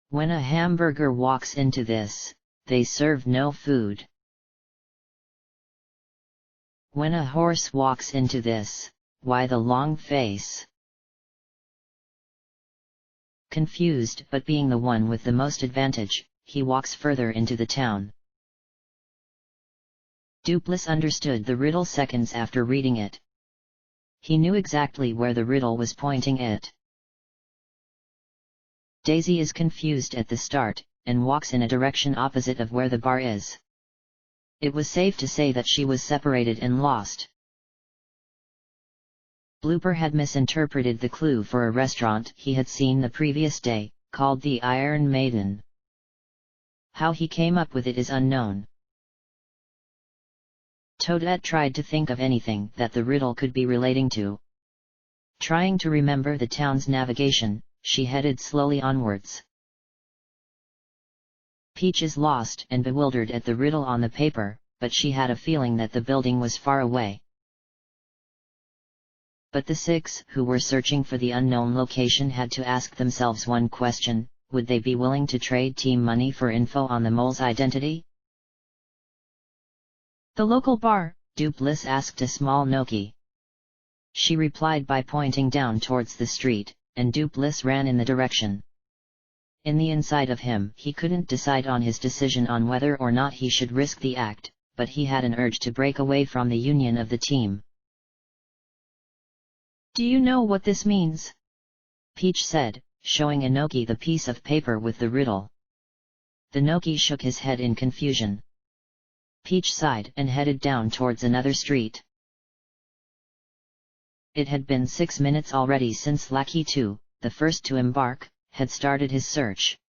A: When a hamburger walks into this, they serve no food. When a horse walks into this, why the long face? Confused but being the one with the most advantage, he walks further into the town. Duplice understood the riddle seconds after reading it. He knew exactly where the riddle was pointing it. Daisy is confused at the start, and walks in a direction opposite of where the bar is. It was safe to say that she was separated and lost. Blooper had misinterpreted the clue for a restaurant he had seen the previous day, called the Iron Maiden. How he came up with it is unknown. Toadette tried to think of anything that the riddle could be relating to. Trying to remember the town's navigation, she headed slowly onwards. Peach is lost and bewildered at the riddle on the paper, but she had a feeling that the building was far away. But the 6 who were searching for the unknown location had to ask themselves one question: would they be willing to trade team money for info on the mole's identity?
B: The local bar,
A: Duplice asked a small Noki. She replied by pointing down towards the street, and Duplice ran in the direction. In the inside of him, he couldn't decide on his decision on whether or not he should risk the act, but he had an urge to break away from the union of the team.
B: Do you know what this means?
A: Peach said, showing Inoki the piece of paper with the riddle. The Noki shook his head in confusion. Peach sighed and headed down towards another street. It had been 6 minutes already since Lucky 2, the first to embark, had started his search.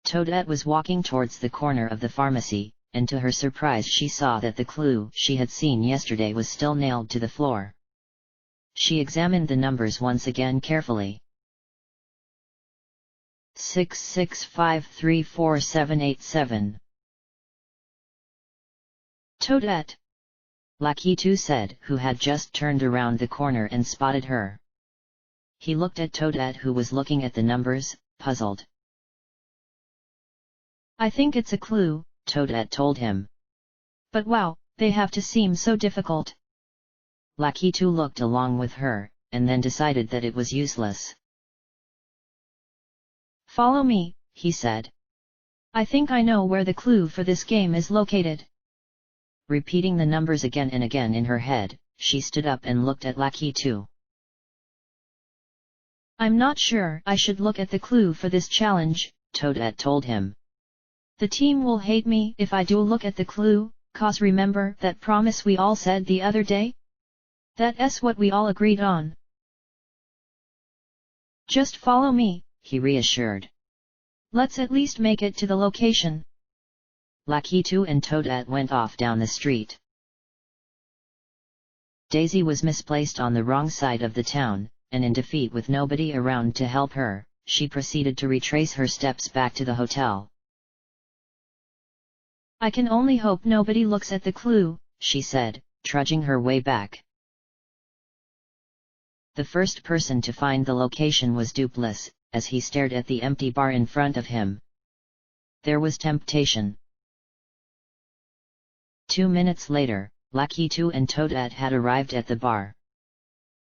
A: Toadette was walking towards the corner of the pharmacy, and to her surprise she saw that the clue she had seen yesterday was still nailed to the floor. She examined the numbers once again carefully. 6653447.
B: Toadette!
A: Lucky 2 said, who had just turned around the corner and spotted her. He looked at Toadette, who was looking at the numbers, puzzled.
B: I think it's a clue,
A: Toadette told him.
B: But wow, they have to seem so difficult.
A: Lucky 2 looked along with her, and then decided that it was useless.
B: Follow me,
A: he said.
B: I think I know where the clue for this game is located.
A: Repeating the numbers again and again in her head, she stood up and looked at Lucky 2.
B: I'm not sure I should look at the clue for this challenge,
A: Toadette told him.
B: The team will hate me if I do look at the clue, 'cause remember that promise we all said the other day? That's what we all agreed on. Just follow me,
A: he reassured.
B: Let's at least make it to the location.
A: Lucky 2 and Toadette went off down the street. Daisy was misplaced on the wrong side of the town, and in defeat with nobody around to help her, she proceeded to retrace her steps back to the hotel.
B: I can only hope nobody looks at the clue,
A: she said, trudging her way back. The first person to find the location was Dupless, as he stared at the empty bar in front of him. There was temptation. 2 minutes later, Lucky 2 and Toadette had arrived at the bar.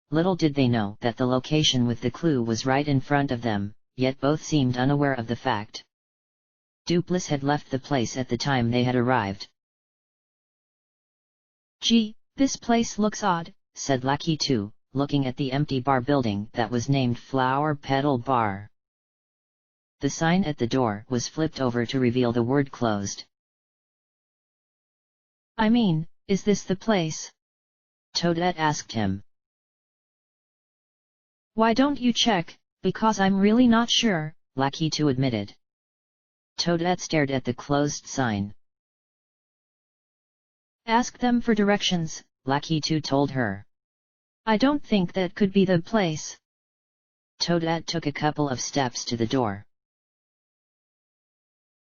A: Little did they know that the location with the clue was right in front of them, yet both seemed unaware of the fact. Dupless had left the place at the time they had arrived.
B: "Gee, this place looks odd,"
A: said Lucky 2, looking at the empty bar building that was named Flower Petal Bar. The sign at the door was flipped over to reveal the word closed.
B: "I mean, is this the place?"
A: Toadette asked him.
B: "Why don't you check, because I'm really not sure,"
A: Lucky 2 admitted. Toadette stared at the closed sign.
B: "Ask them for directions,"
A: Lucky 2 told her.
B: "I don't think that could be the place."
A: Toadette took a couple of steps to the door.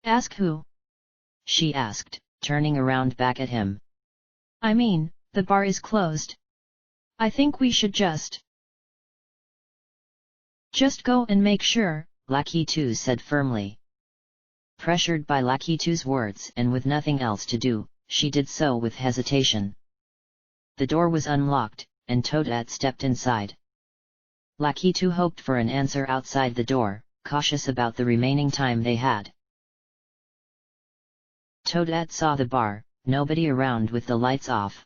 B: "Ask who?"
A: she asked, turning around back at him.
B: "I mean, the bar is closed. I think we should just go and make sure,"
A: Lucky 2 said firmly. Pressured by Lucky 2's words and with nothing else to do, she did so with hesitation. The door was unlocked, and Toadette stepped inside. Lucky 2 hoped for an answer outside the door, cautious about the remaining time they had. Toadette saw the bar, nobody around with the lights off.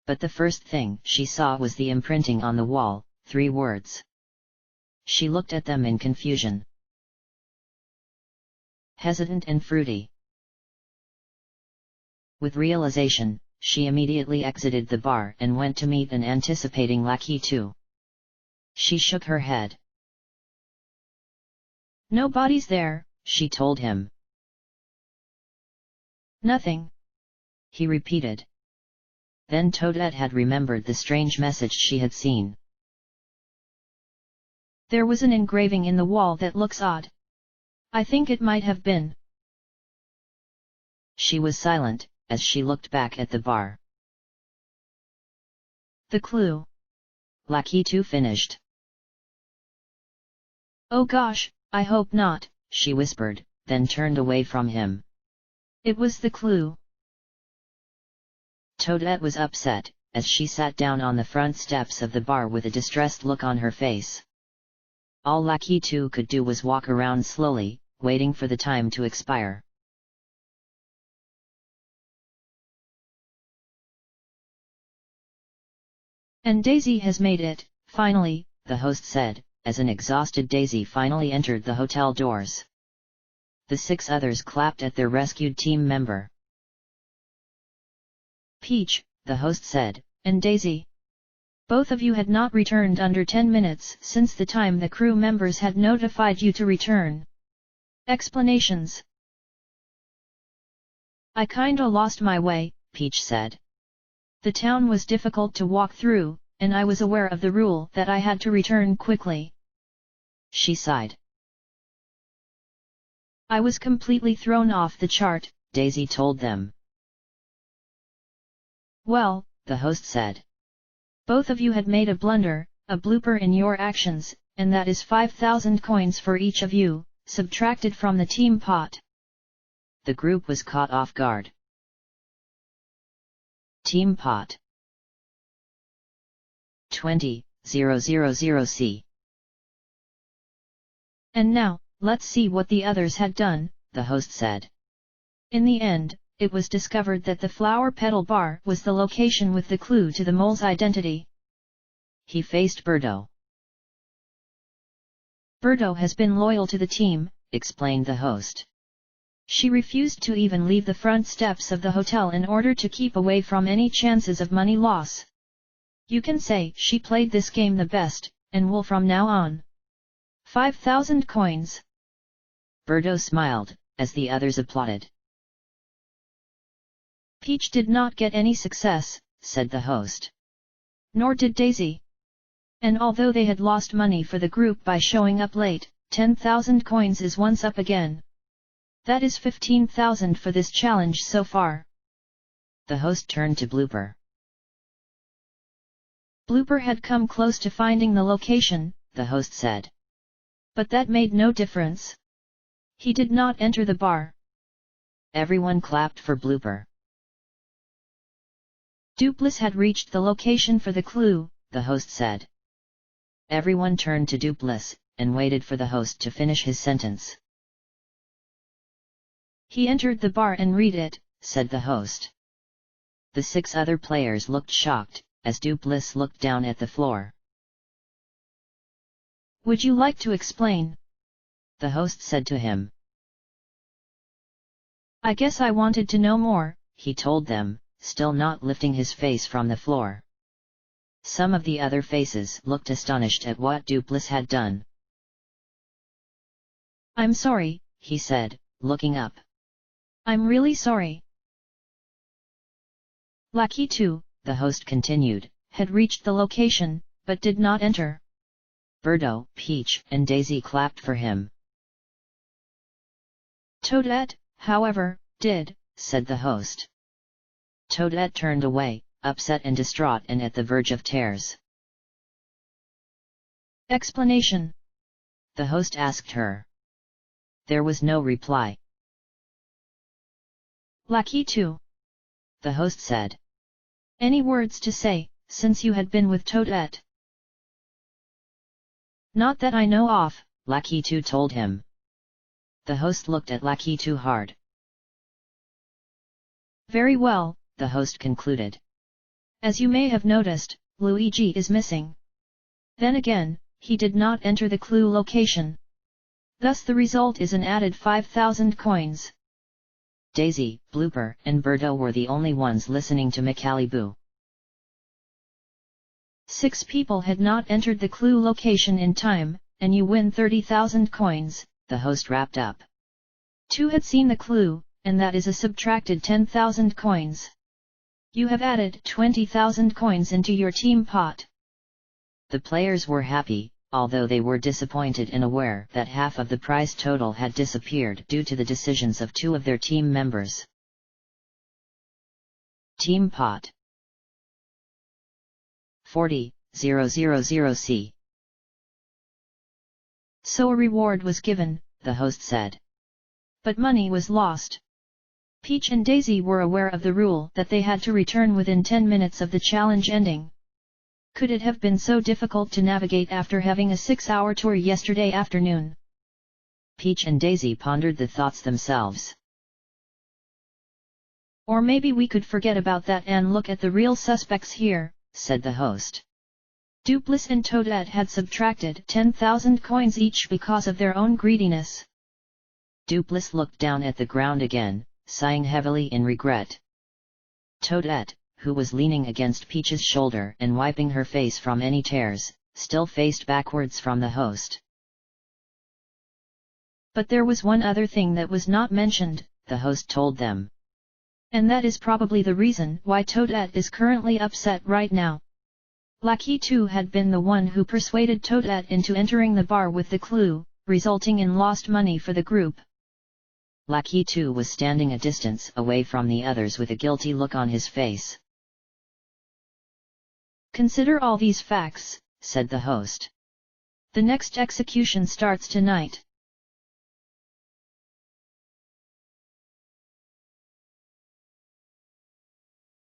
A: But the first thing she saw was the imprinting on the wall, 3 words. She looked at them in confusion. Hesitant and fruity. With realization, she immediately exited the bar and went to meet an anticipating Lucky 2. She shook her head.
B: "Nobody's there,"
A: she told him.
B: "Nothing,"
A: he repeated. Then Toadette had remembered the strange message she had seen.
B: "There was an engraving in the wall that looks odd. I think it might have been."
A: She was silent, as she looked back at the bar.
B: "The clue,"
A: Lucky 2 finished.
B: "Oh gosh, I hope not,"
A: she whispered, then turned away from him.
B: "It was the clue."
A: Toadette was upset, as she sat down on the front steps of the bar with a distressed look on her face. All Lucky 2 could do was walk around slowly, waiting for the time to expire.
B: "And Daisy has made it, finally,"
A: the host said, as an exhausted Daisy finally entered the hotel doors. The 6 others clapped at their rescued team member.
B: "Peach,"
A: the host said,
B: "and Daisy. Both of you had not returned under 10 minutes since the time the crew members had notified you to return. Explanations?" "I kinda lost my way,"
A: Peach said.
B: "The town was difficult to walk through, and I was aware of the rule that I had to return quickly."
A: She sighed.
B: "I was completely thrown off the chart,"
A: Daisy told them.
B: "Well,"
A: the host said.
B: "Both of you had made a blunder, a blooper in your actions, and that is 5,000 coins for each of you, subtracted from the team pot."
A: The group was caught off guard. Team pot 20,000C.
B: "And now, let's see what the others had done,"
A: the host said.
B: In the end, it was discovered that the Flower Petal Bar was the location with the clue to the mole's identity.
A: He faced Birdo.
B: "Birdo has been loyal to the team,"
A: explained the host.
B: "She refused to even leave the front steps of the hotel in order to keep away from any chances of money loss. You can say she played this game the best, and will from now on. 5,000 coins."
A: Birdo smiled, as the others applauded.
B: "Peach did not get any success," said the host. "Nor did Daisy. And although they had lost money for the group by showing up late, 10,000 coins is once up again." That is 15,000 for this challenge so far.
A: The host turned to Blooper.
B: Blooper had come close to finding the location,
A: the host said.
B: But that made no difference. He did not enter the bar.
A: Everyone clapped for Blooper.
B: Dupliss had reached the location for the clue,
A: the host said. Everyone turned to Dupliss, and waited for the host to finish his sentence.
B: He entered the bar and read it,
A: said the host. The 6 other players looked shocked, as Dupliss looked down at the floor.
B: Would you like to explain?
A: The host said to him.
B: I guess I wanted to know more,
A: he told them, still not lifting his face from the floor. Some of the other faces looked astonished at what Dupliss had done.
B: I'm sorry,
A: he said, looking up.
B: I'm really sorry. Lackey 2,
A: the host continued,
B: had reached the location, but did not enter.
A: Birdo, Peach, and Daisy clapped for him.
B: Toadette, however, did,
A: said the host. Toadette turned away, upset and distraught and at the verge of tears.
B: Explanation.
A: The host asked her. There was no reply.
B: Lackey 2.
A: The host said.
B: Any words to say, since you had been with Toadette? Not that I know of,
A: Lackey 2 told him. The host looked at Lackey 2 hard.
B: Very well,
A: the host concluded.
B: As you may have noticed, Luigi is missing. Then again, he did not enter the clue location. Thus the result is an added 5,000 coins.
A: Daisy, Blooper, and Birdo were the only ones listening to Macaliboo.
B: 6 people had not entered the clue location in time, and you win 30,000 coins,
A: the host wrapped up.
B: 2 had seen the clue, and that is a subtracted 10,000 coins. You have added 20,000 coins into your team pot.
A: The players were happy, although they were disappointed and aware that half of the prize total had disappeared due to the decisions of 2 of their team members. Team pot 40,000C.
B: So a reward was given,
A: the host said.
B: But money was lost. Peach and Daisy were aware of the rule that they had to return within 10 minutes of the challenge ending. Could it have been so difficult to navigate after having a 6-hour tour yesterday afternoon?
A: Peach and Daisy pondered the thoughts themselves.
B: Or maybe we could forget about that and look at the real suspects here,
A: said the host.
B: Dupliss and Toadette had subtracted 10,000 coins each because of their own greediness.
A: Dupliss looked down at the ground again, sighing heavily in regret. Toadette, who was leaning against Peach's shoulder and wiping her face from any tears, still faced backwards from the host.
B: But there was one other thing that was not mentioned,
A: the host told them.
B: And that is probably the reason why Toadette is currently upset right now. Lackey 2 had been the one who persuaded Toadette into entering the bar with the clue, resulting in lost money for the group.
A: Lackey 2 was standing a distance away from the others with a guilty look on his face.
B: Consider all these facts,
A: said the host.
B: The next execution starts tonight.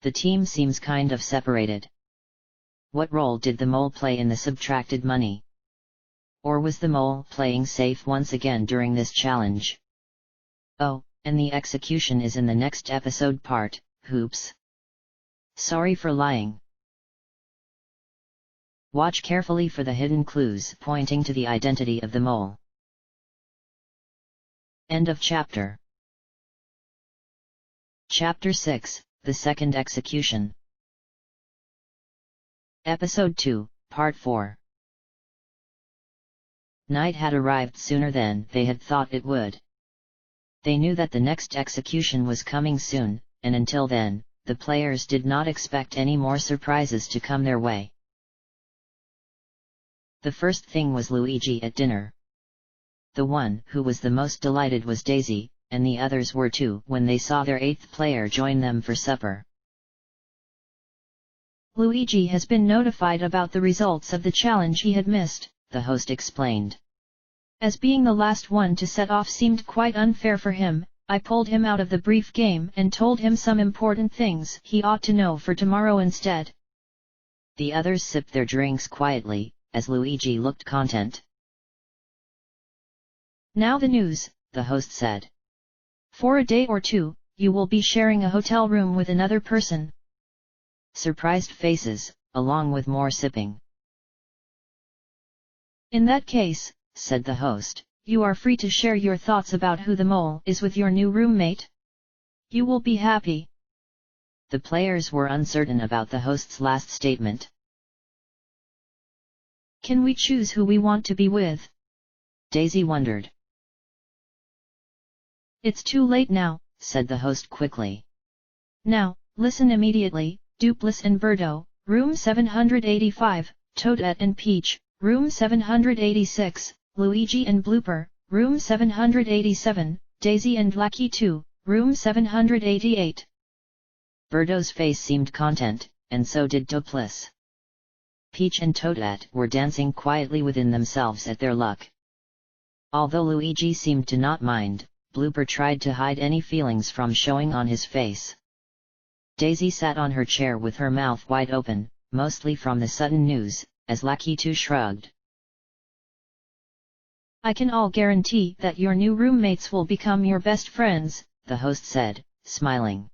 A: The team seems kind of separated. What role did the mole play in the subtracted money? Or was the mole playing safe once again during this challenge? Oh, and the execution is in the next episode part, hoops. Sorry for lying. Watch carefully for the hidden clues pointing to the identity of the mole. End of chapter. Chapter 6, The Second Execution. Episode 2, Part 4. Night had arrived sooner than they had thought it would. They knew that the next execution was coming soon, and until then, the players did not expect any more surprises to come their way. The first thing was Luigi at dinner. The one who was the most delighted was Daisy, and the others were too when they saw their 8th player join them for supper.
B: Luigi has been notified about the results of the challenge he had missed,
A: the host explained.
B: As being the last one to set off seemed quite unfair for him, I pulled him out of the brief game and told him some important things he ought to know for tomorrow instead.
A: The others sipped their drinks quietly, as Luigi looked content.
B: Now the news, the host said. For a day or two, you will be sharing a hotel room with another person.
A: Surprised faces, along with more sipping.
B: In that case, said the host, you are free to share your thoughts about who the mole is with your new roommate. You will be happy.
A: The players were uncertain about the host's last statement.
B: Can we choose who we want to be with?
A: Daisy wondered.
B: It's too late now,
A: said the host quickly.
B: Now, listen immediately, Dupless and Birdo, room 785, Toadette and Peach, room 786, Luigi and Blooper, room 787, Daisy and Lucky 2, room 788.
A: Birdo's face seemed content, and so did Dupless. Peach and Toadette were dancing quietly within themselves at their luck. Although Luigi seemed to not mind, Blooper tried to hide any feelings from showing on his face. Daisy sat on her chair with her mouth wide open, mostly from the sudden news, as Lucky 2 shrugged.
B: I can all guarantee that your new roommates will become your best friends,
A: the host said, smiling.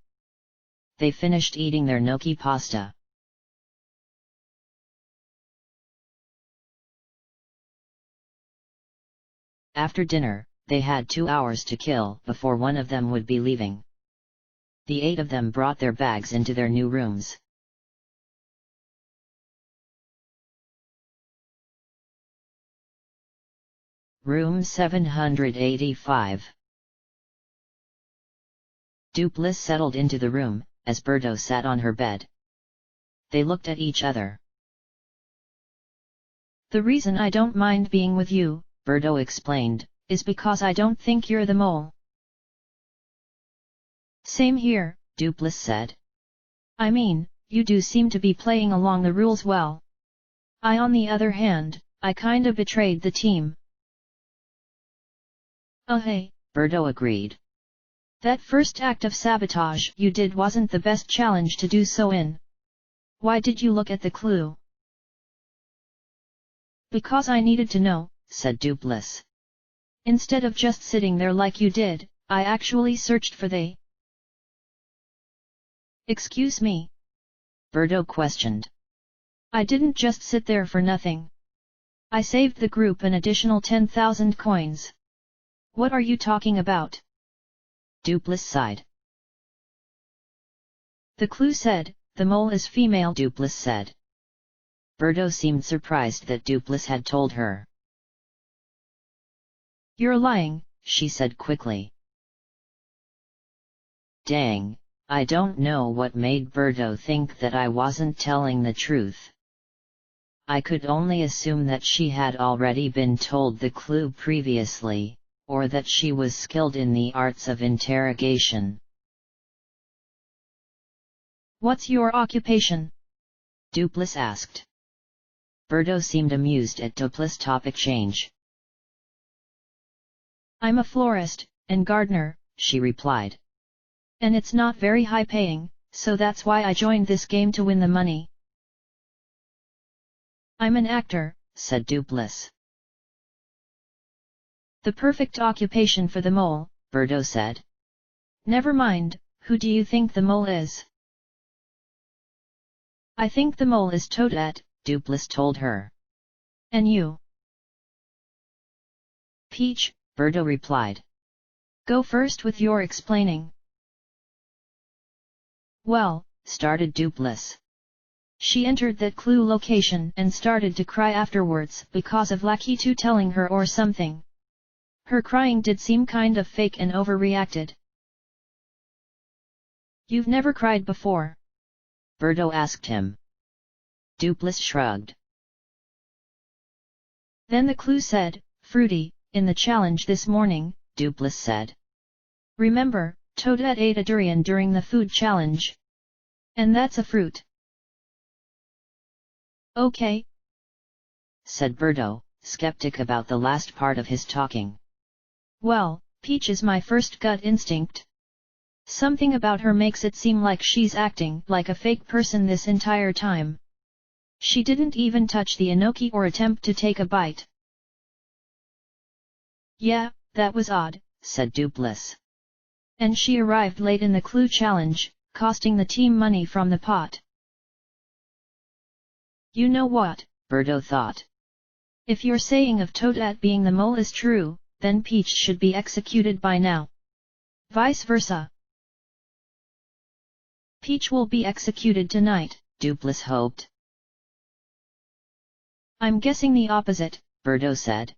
A: They finished eating their gnocchi pasta. After dinner, they had 2 hours to kill before one of them would be leaving. The 8 of them brought their bags into their new rooms. Room 785. Dupless settled into the room, as Birdo sat on her bed. They looked at each other.
B: The reason I don't mind being with you,
A: Birdo explained,
B: is because I don't think you're the mole. Same here,
A: Dupless said.
B: I mean, you do seem to be playing along the rules well. On the other hand, I kinda betrayed the team. Oh hey,
A: Birdo agreed.
B: That first act of sabotage you did wasn't the best challenge to do so in. Why did you look at the clue? Because I needed to know,
A: said Dupless.
B: Instead of just sitting there like you did, I actually searched for they. Excuse me?
A: Birdo questioned.
B: I didn't just sit there for nothing. I saved the group an additional 10,000 coins. What are you talking about?
A: Dupless sighed.
B: The clue said, the mole is female,
A: Dupless said. Birdo seemed surprised that Dupless had told her.
B: You're lying,
A: she said quickly. Dang, I don't know what made Birdo think that I wasn't telling the truth. I could only assume that she had already been told the clue previously, or that she was skilled in the arts of interrogation.
B: What's your occupation?
A: Dupless asked. Birdo seemed amused at Dupless' topic change.
B: I'm a florist and gardener, she replied. And it's not very high paying, so that's why I joined this game to win the money. I'm an actor,
A: said Dupless.
B: The perfect occupation for the mole,
A: Birdo said.
B: Never mind, who do you think the mole is? I think the mole is Toadette,
A: Dupless told her.
B: And you?
A: Peach, Birdo replied.
B: Go first with your explaining. Well,
A: started Dupless.
B: She entered that clue location and started to cry afterwards because of Lucky 2 telling her or something. Her crying did seem kind of fake and overreacted. You've never cried before?
A: Birdo asked him. Dupless shrugged.
B: Then the clue said, Fruity, in the challenge this morning,
A: Dupless said.
B: Remember, Toadette ate a durian during the food challenge. And that's a fruit. Okay,
A: said Birdo, skeptic about the last part of his talking.
B: Well, Peach is my first gut instinct. Something about her makes it seem like she's acting like a fake person this entire time. She didn't even touch the enoki or attempt to take a bite. Yeah, that was odd,
A: said Dupliss.
B: And she arrived late in the clue challenge, costing the team money from the pot. You know what?
A: Birdo thought.
B: If your saying of Toadette being the mole is true, then Peach should be executed by now. Vice versa. Peach will be executed tonight,
A: Dupliss hoped.
B: I'm guessing the opposite,
A: Birdo said.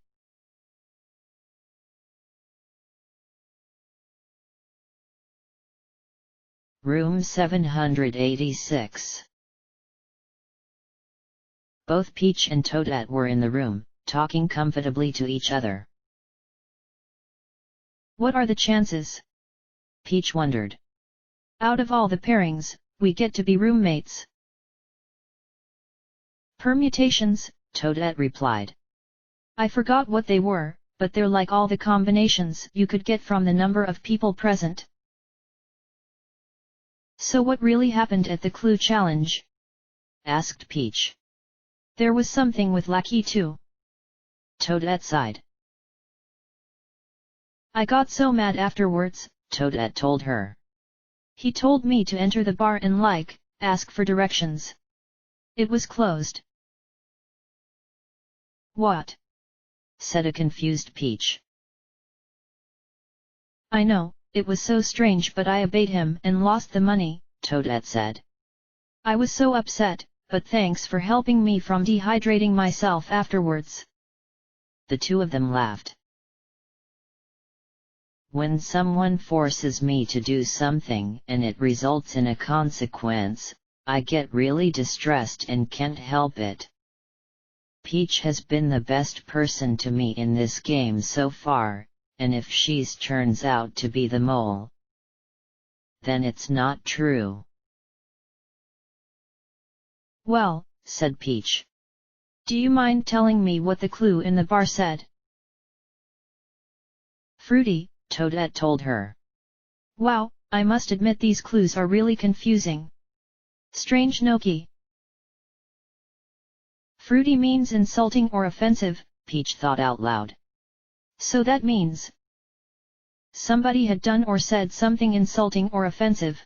A: Room 786. Both Peach and Toadette were in the room, talking comfortably to each other.
B: What are the chances?
A: Peach wondered.
B: Out of all the pairings, we get to be roommates. Permutations,
A: Toadette replied.
B: I forgot what they were, but they're like all the combinations you could get from the number of people present. So what really happened at the clue challenge?
A: Asked Peach.
B: There was something with Lucky too.
A: Toadette sighed.
B: I got so mad afterwards,
A: Toadette told her.
B: He told me to enter the bar and ask for directions. It was closed. What?
A: Said a confused Peach.
B: I know, it was so strange, but I obeyed him and lost the money,
A: Toadette said.
B: I was so upset, but thanks for helping me from dehydrating myself afterwards.
A: The two of them laughed. When someone forces me to do something and it results in a consequence, I get really distressed and can't help it. Peach has been the best person to me in this game so far, and if she's turns out to be the mole, then it's not true.
B: Well,
A: said Peach.
B: Do you mind telling me what the clue in the bar said? Fruity,
A: Toadette told her.
B: Wow, I must admit these clues are really confusing. Strange Noki. Fruity means insulting or offensive,
A: Peach thought out loud.
B: So that means somebody had done or said something insulting or offensive.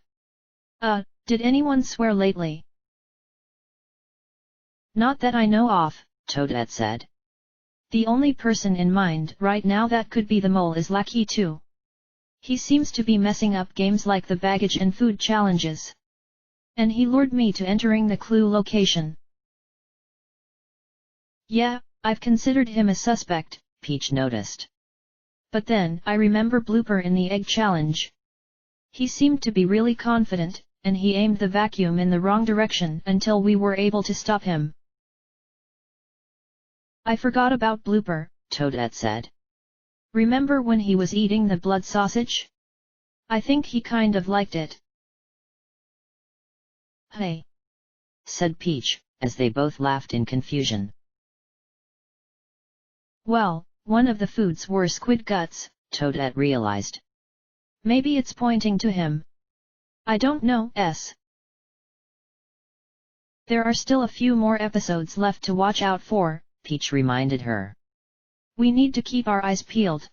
B: Did anyone swear lately? Not that I know of,
A: Toadette said.
B: The only person in mind right now that could be the mole is Lucky too. He seems to be messing up games like the baggage and food challenges. And he lured me to entering the clue location. Yeah, I've considered him a suspect,
A: Peach noticed.
B: But then I remember Blooper in the egg challenge. He seemed to be really confident, and he aimed the vacuum in the wrong direction until we were able to stop him. I forgot about Blooper,
A: Toadette said.
B: Remember when he was eating the blood sausage? I think he kind of liked it. Hey,
A: said Peach, as they both laughed in confusion.
B: Well, one of the foods were squid guts,
A: Toadette realized.
B: Maybe it's pointing to him. I don't know. There are still a few more episodes left to watch out for,
A: Peach reminded her.
B: We need to keep our eyes peeled.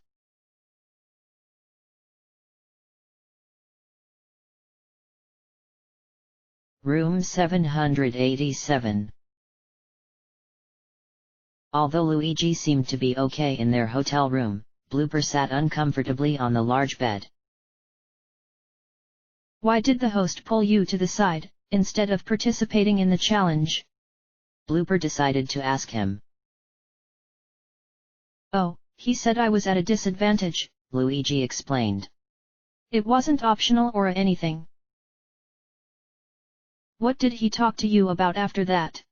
A: Room 787. Although Luigi seemed to be okay in their hotel room, Blooper sat uncomfortably on the large bed.
B: Why did the host pull you to the side, instead of participating in the challenge?
A: Blooper decided to ask him.
B: Oh, he said I was at a disadvantage,
A: Luigi explained.
B: It wasn't optional or anything. What did he talk to you about after that?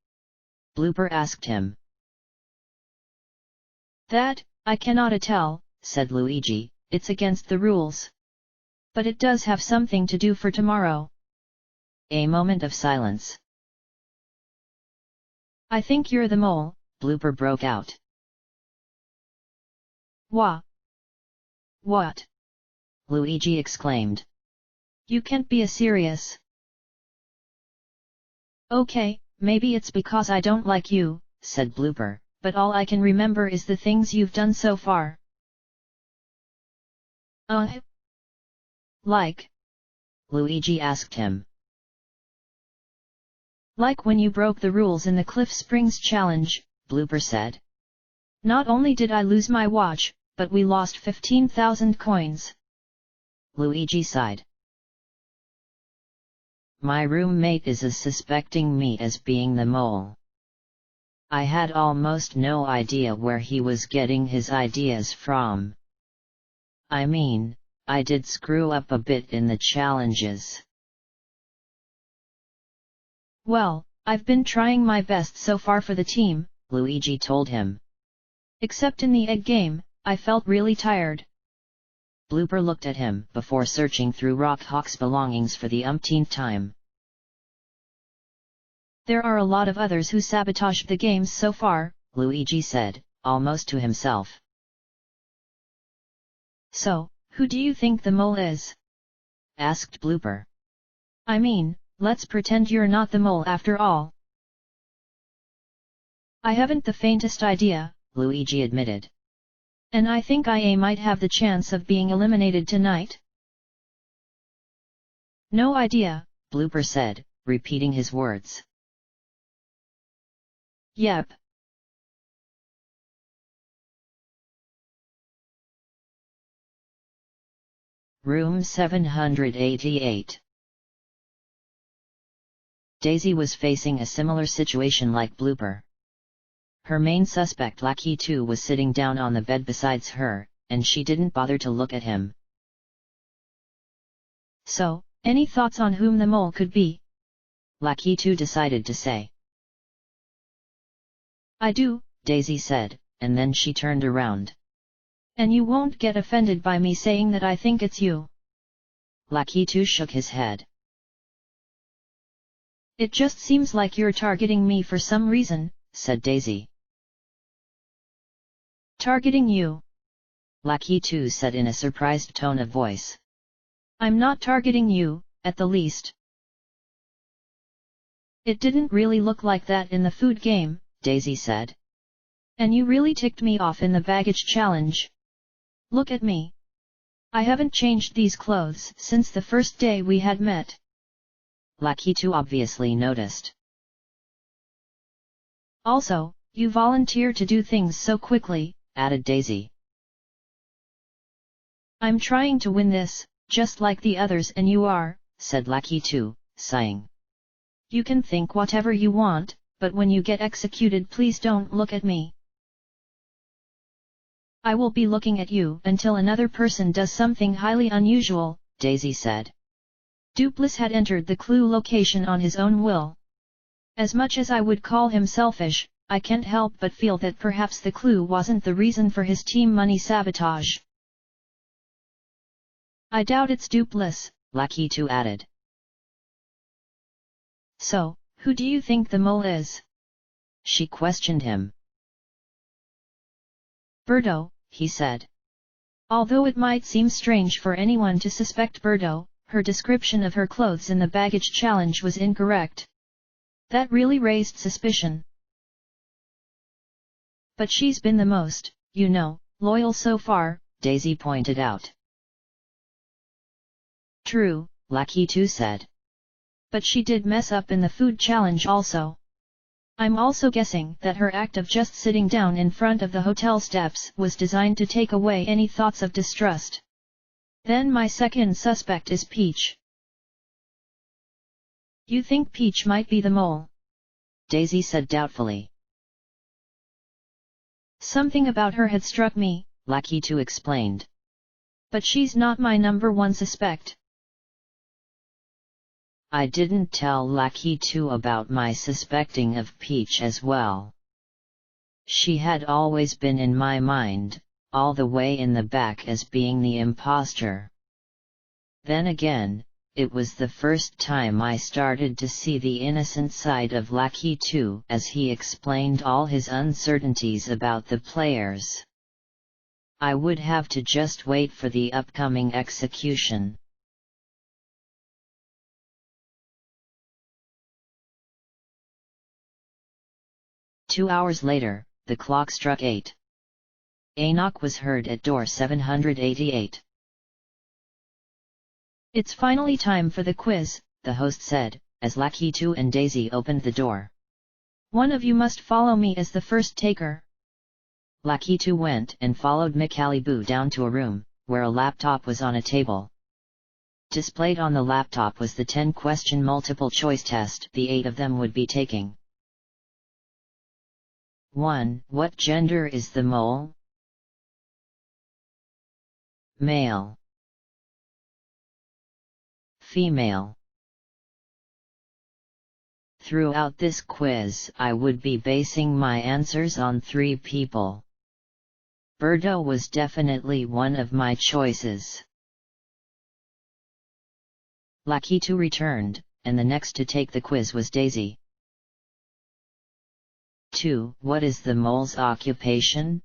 A: Blooper asked him.
B: That, I cannot tell,
A: said Luigi,
B: it's against the rules. But it does have something to do for tomorrow.
A: A moment of silence.
B: I think you're the mole,
A: Blooper broke out.
B: Wah! What?
A: Luigi exclaimed.
B: You can't be serious. Okay, maybe it's because I don't like you,
A: said Blooper,
B: but all I can remember is the things you've done so far. Like?
A: Luigi asked him.
B: Like when you broke the rules in the Cliff Springs challenge,
A: Blooper said.
B: Not only did I lose my watch, but we lost 15,000 coins.
A: Luigi sighed. My roommate is suspecting me as being the mole. I had almost no idea where he was getting his ideas from. I mean, I did screw up a bit in the challenges.
B: Well, I've been trying my best so far for the team,
A: Luigi told him.
B: Except in the egg game, I felt really tired.
A: Blooper looked at him before searching through Rock Hawk's belongings for the umpteenth time.
B: There are a lot of others who sabotaged the games so far,
A: Luigi said, almost to himself.
B: So, who do you think the mole is?
A: Asked Blooper.
B: I mean, let's pretend you're not the mole after all. I haven't the faintest idea,
A: Luigi admitted.
B: And I think I might have the chance of being eliminated tonight. No idea,
A: Blooper said, repeating his words.
B: Yep.
A: Room 788. Daisy was facing a similar situation like Blooper. Her main suspect Lucky 2 was sitting down on the bed besides her, and she didn't bother to look at him.
B: So, any thoughts on whom the mole could be?
A: Lucky 2 decided to say.
B: I do,
A: Daisy said, and then she turned around.
B: And you won't get offended by me saying that I think it's you.
A: Lucky 2 shook his head.
B: It just seems like you're targeting me for some reason,
A: said Daisy.
B: Targeting you?
A: Lucky 2 said in a surprised tone of voice.
B: I'm not targeting you, at the least. It didn't really look like that in the food game,
A: Daisy said.
B: And you really ticked me off in the baggage challenge. Look at me. I haven't changed these clothes since the first day we had met.
A: Lucky 2 obviously noticed.
B: Also, you volunteer to do things so quickly,
A: added Daisy.
B: I'm trying to win this, just like the others and you are,
A: said Lucky 2, sighing.
B: You can think whatever you want, but when you get executed please don't look at me. I will be looking at you until another person does something highly unusual,
A: Daisy said.
B: Dupless had entered the clue location on his own will. As much as I would call him selfish, I can't help but feel that perhaps the clue wasn't the reason for his team money sabotage. I doubt it's Dupless,
A: Lucky 2 added.
B: So, who do you think the mole is?
A: She questioned him.
B: Birdo, he said. Although it might seem strange for anyone to suspect Birdo, her description of her clothes in the baggage challenge was incorrect. That really raised suspicion. But she's been the most, loyal so far,
A: Daisy pointed out.
B: True,
A: Lucky 2 said.
B: But she did mess up in the food challenge also. I'm also guessing that her act of just sitting down in front of the hotel steps was designed to take away any thoughts of distrust. Then my second suspect is Peach. You think Peach might be the mole?
A: Daisy said doubtfully.
B: Something about her had struck me,
A: Lucky 2 explained.
B: But she's not my number one suspect.
A: I didn't tell Lucky 2 about my suspecting of Peach as well. She had always been in my mind, all the way in the back as being the imposter. Then again, it was the first time I started to see the innocent side of Lucky 2 as he explained all his uncertainties about the players. I would have to just wait for the upcoming execution. Two hours later, the clock struck 8. A knock was heard at door 788.
B: It's finally time for the quiz,
A: the host said, as Lucky 2 and Daisy opened the door.
B: One of you must follow me as the first taker.
A: Lucky 2 went and followed Micaliboo down to a room, where a laptop was on a table. Displayed on the laptop was the 10-question multiple-choice test the 8 of them would be taking. 1. What gender is the mole? Male. Female. Throughout this quiz, I would be basing my answers on 3 people. Birdo was definitely one of my choices. Lucky 2 returned, and the next to take the quiz was Daisy. 2. What is the mole's occupation?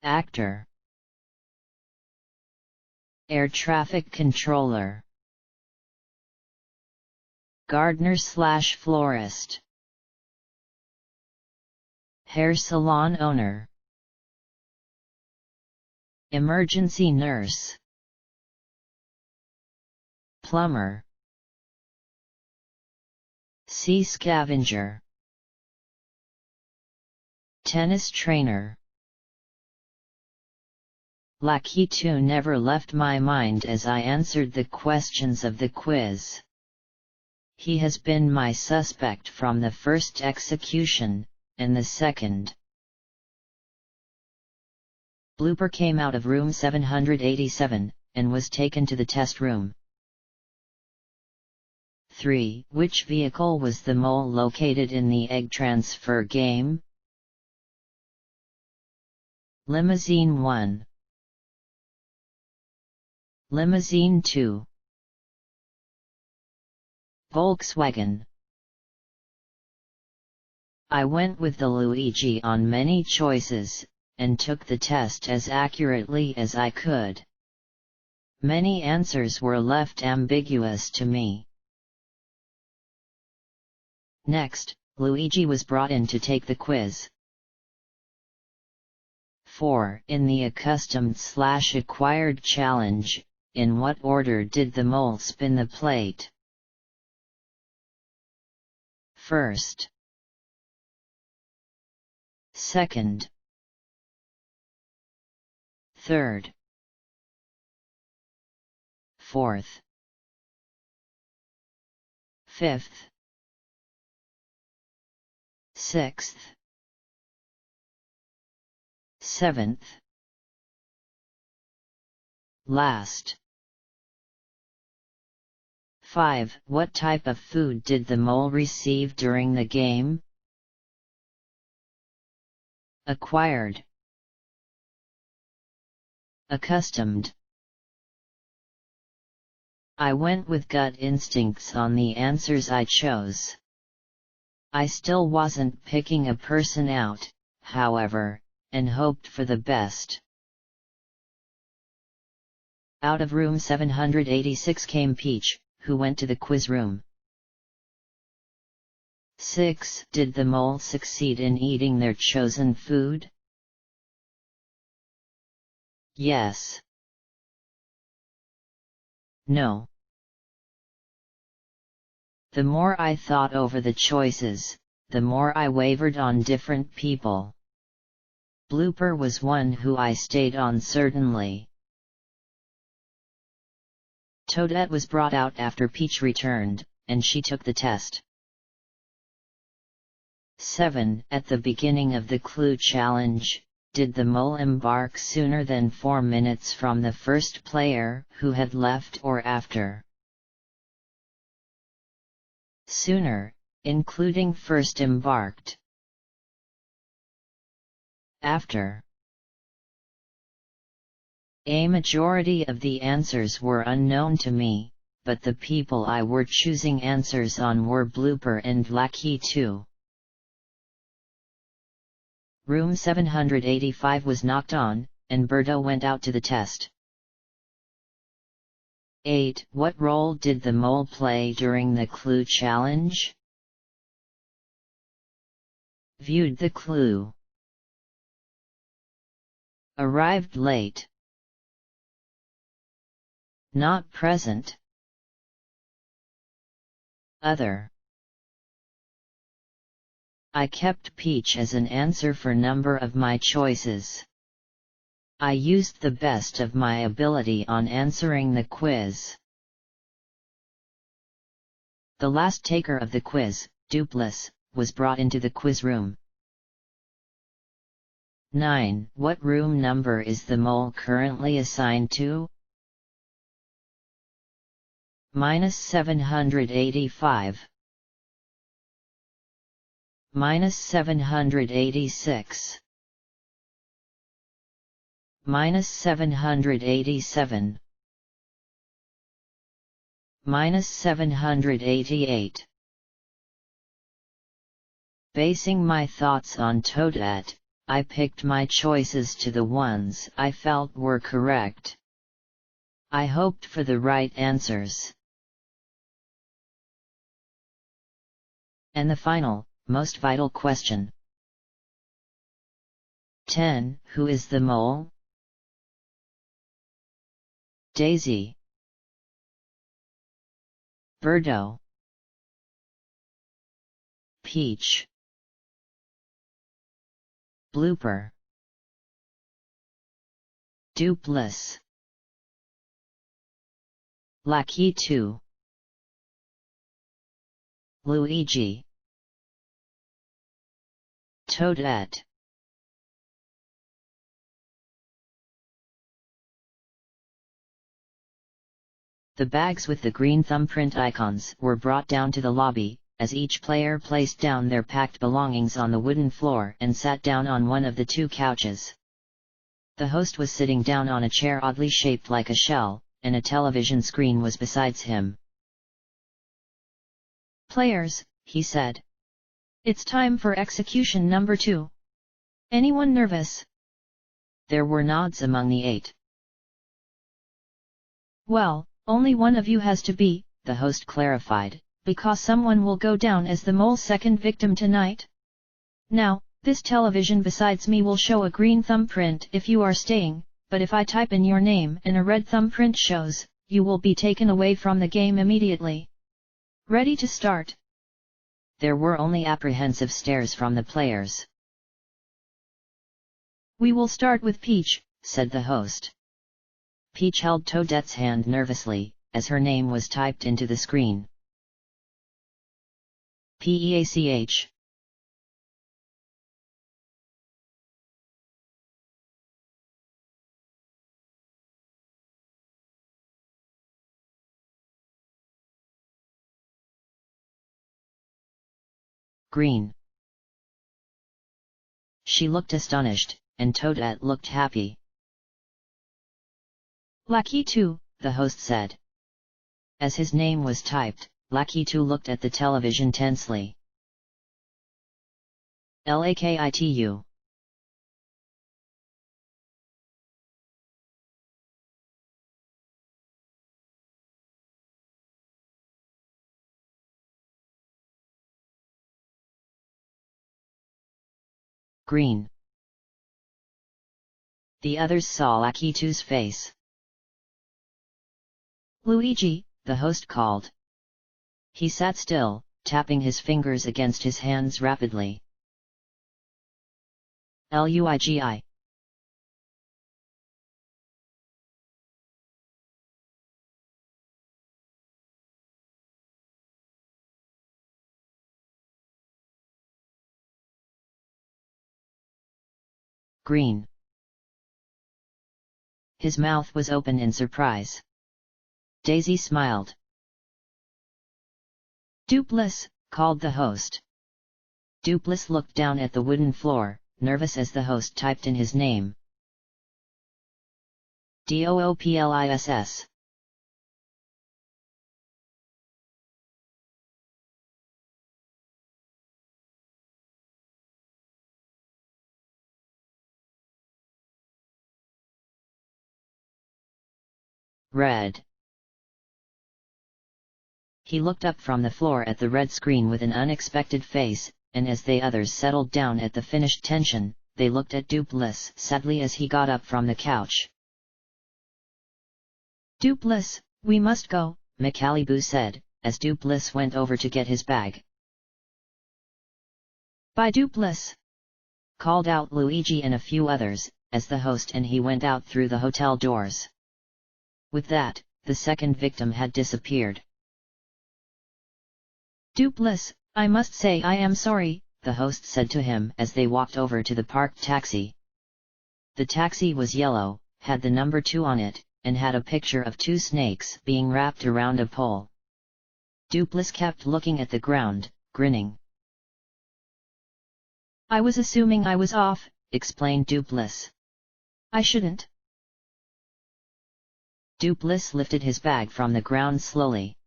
A: Actor. Air traffic controller. Gardener/florist. Hair salon owner. Emergency nurse. Plumber. Sea scavenger. Tennis trainer. Lucky 2 never left my mind as I answered the questions of the quiz. He has been my suspect from the first execution, and the second. Blooper came out of room 787, and was taken to the test room. 3. Which vehicle was the mole located in the egg transfer game? Limousine 1. Limousine 2. Volkswagen. I went with the Luigi on many choices, and took the test as accurately as I could. Many answers were left ambiguous to me. Next, Luigi was brought in to take the quiz. 4. In the accustomed/acquired challenge, in what order did the mole spin the plate? First. Second. Third. Fourth. Fifth. Sixth. Seventh. Last. 5. What type of food did the mole receive during the game? Acquired. Accustomed. I went with gut instincts on the answers I chose. I still wasn't picking a person out, however, and hoped for the best. Out of room 786 came Peach, who went to the quiz room. 6. Did the mole succeed in eating their chosen food? Yes. No. The more I thought over the choices, the more I wavered on different people. Blooper was one who I stayed on certainly. Toadette was brought out after Peach returned, and she took the test. 7. At the beginning of the clue challenge, did the mole embark sooner than 4 minutes from the first player who had left or after? Sooner, including first embarked. After. A majority of the answers were unknown to me, but the people I were choosing answers on were Blooper and Lucky 2. Room 785 was knocked on, and Birdo went out to the test. 8. What role did the mole play during the clue challenge? Viewed the clue. Arrived late. Not present. Other. I kept Peach as an answer for number of my choices. I used the best of my ability on answering the quiz. The last taker of the quiz, Dupless, was brought into the quiz room. 9. What room number is the mole currently assigned to? -785. -786. -787. -788. Basing my thoughts on Toadette, I picked my choices to the ones I felt were correct. I hoped for the right answers. And the final, most vital question. 10. Who is the mole? Daisy. Birdo. Peach. Blooper. Dupless. Lucky 2. Luigi. Toadette. The bags with the green thumbprint icons were brought down to the lobby, as each player placed down their packed belongings on the wooden floor and sat down on one of the two couches. The host was sitting down on a chair oddly shaped like a shell, and a television screen was beside him.
B: Players, he said. It's time for execution number 2. Anyone nervous?
A: There were nods among the 8.
B: Well, only one of you has to be,
A: the host clarified,
B: because someone will go down as the mole's second victim tonight. Now, this television besides me will show a green thumbprint if you are staying, but if I type in your name and a red thumbprint shows, you will be taken away from the game immediately. Ready to start?
A: There were only apprehensive stares from the players.
B: We will start with Peach,
A: said the host. Peach held Toadette's hand nervously, as her name was typed into the screen. Peach. Green. She looked astonished, and Toadette looked happy.
B: Lucky 2,
A: the host said. As his name was typed, Lucky 2 looked at the television tensely. Lakitu. Green. The others saw Lucky 2's face.
B: Luigi,
A: the host called. He sat still, tapping his fingers against his hands rapidly. Luigi. Green. His mouth was open in surprise. Daisy smiled.
B: Dupless,
A: called the host. Dupless looked down at the wooden floor, nervous as the host typed in his name. DOOPLISS. Red. He looked up from the floor at the red screen with an unexpected face, and as the others settled down at the finished tension, they looked at Dupliss sadly as he got up from the couch.
B: Dupliss, we must go,
A: Macalibou said, as Dupliss went over to get his bag.
B: Bye Dupliss,
A: called out Luigi and a few others, as the host and he went out through the hotel doors. With that, the second victim had disappeared.
B: Dupliss, I must say I am sorry,
A: the host said to him as they walked over to the parked taxi. The taxi was yellow, had the number 2 on it, and had a picture of 2 snakes being wrapped around a pole. Dupliss kept looking at the ground, grinning.
B: I was assuming I was off,
A: explained Dupliss.
B: I shouldn't.
A: Dupliss lifted his bag from the ground slowly.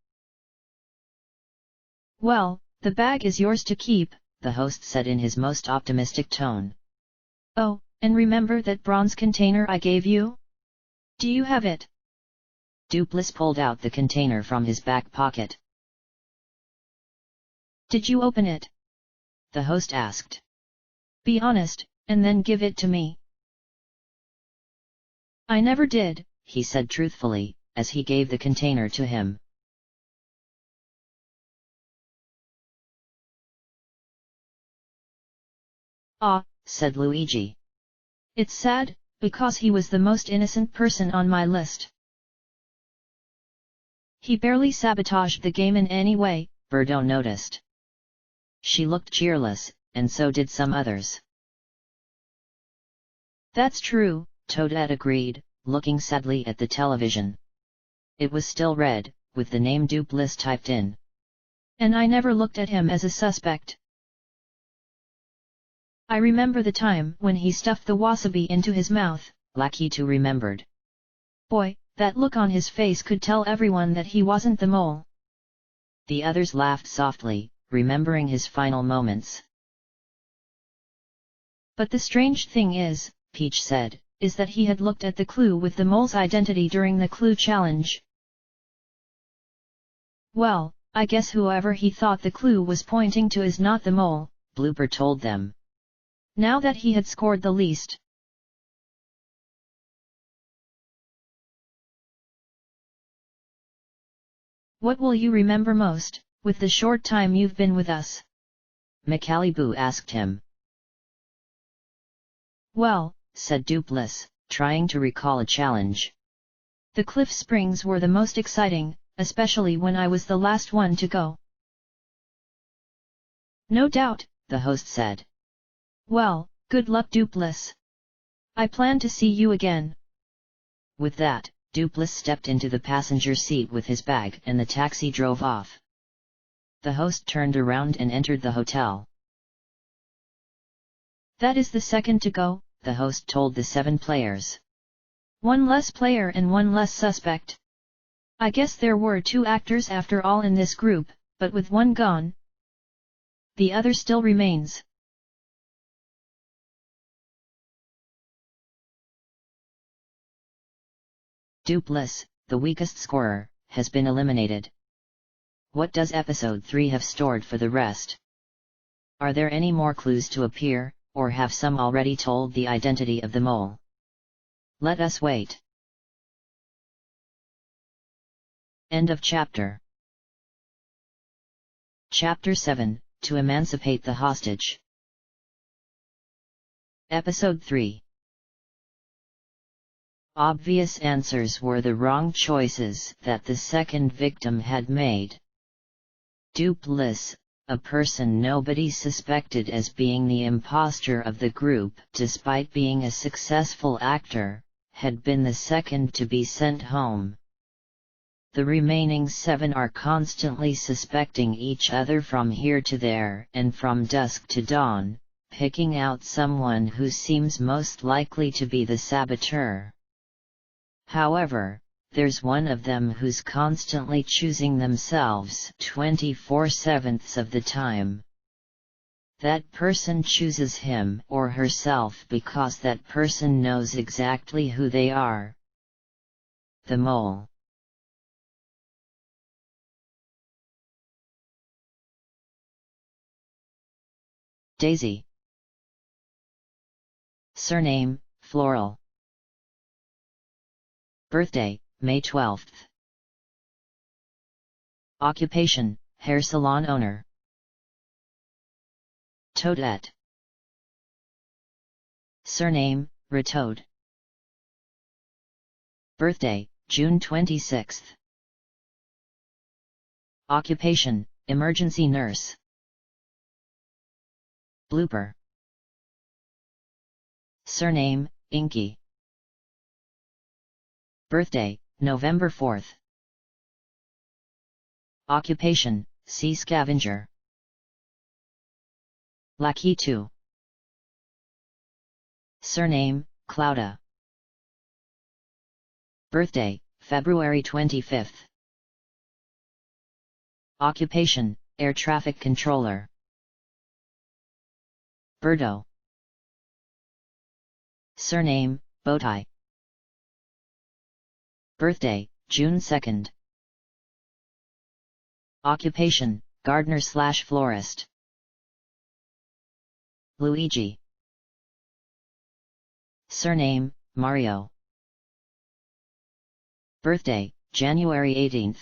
B: Well, the bag is yours to keep,
A: the host said in his most optimistic tone.
B: Oh, and remember that bronze container I gave you? Do you have it?
A: Dupliss pulled out the container from his back pocket.
B: Did you open it?
A: The host asked.
B: Be honest, and then give it to me. I never did,
A: he said truthfully, as he gave the container to him.
B: Ah,
A: said Luigi.
B: It's sad, because he was the most innocent person on my list. He barely sabotaged the game in any way,
A: Birdo noticed. She looked cheerless, and so did some others.
B: That's true,
A: Toadette agreed, looking sadly at the television. It was still red, with the name Dupliss typed in.
B: And I never looked at him as a suspect. I remember the time when he stuffed the wasabi into his mouth,
A: Lakitu remembered.
B: Boy, that look on his face could tell everyone that he wasn't the mole.
A: The others laughed softly, remembering his final moments.
B: But the strange thing is,
A: Peach said,
B: is that he had looked at the clue with the mole's identity during the clue challenge. Well, I guess whoever he thought the clue was pointing to is not the mole,
A: Blooper told them.
B: Now that he had scored the least. What will you remember most, with the short time you've been with us?
A: Macalibou asked him.
B: Well,
A: said Dupliss, trying to recall a challenge.
B: The cliff springs were the most exciting, especially when I was the last one to go. No doubt,
A: the host said.
B: Well, good luck Dupliss. I plan to see you again.
A: With that, Dupliss stepped into the passenger seat with his bag and the taxi drove off. The host turned around and entered the hotel.
B: That is the second to go,
A: the host told the 7 players.
B: 1 less player and 1 less suspect. I guess there were 2 actors after all in this group, but with 1 gone, the other still remains.
A: Dupliss, the weakest scorer, has been eliminated. What does episode 3 have stored for the rest? Are there any more clues to appear, or have some already told the identity of the mole? Let us wait. End of chapter. Chapter 7, To Emancipate the Hostage. Episode 3. Obvious answers were the wrong choices that the second victim had made. Dupliss, a person nobody suspected as being the imposter of the group despite being a successful actor, had been the second to be sent home. The remaining 7 are constantly suspecting each other from here to there and from dusk to dawn, picking out someone who seems most likely to be the saboteur. However, there's one of them who's constantly choosing themselves 24/7 of the time. That person chooses him or herself because that person knows exactly who they are. The mole. Daisy. Surname, Floral. Birthday, May 12th. Occupation, hair salon owner. Toadette. Surname, Retoad. Birthday, June 26th. Occupation, emergency nurse. Blooper. Surname, Inky. Birthday, November 4th. Occupation, sea scavenger. Lucky 2. Surname, Clouda. Birthday, February 25th. Occupation, air traffic controller. Birdo. Surname, Bowtie. Birthday, June 2nd. Occupation, gardener/florist. Luigi. Surname, Mario. Birthday, January 18th.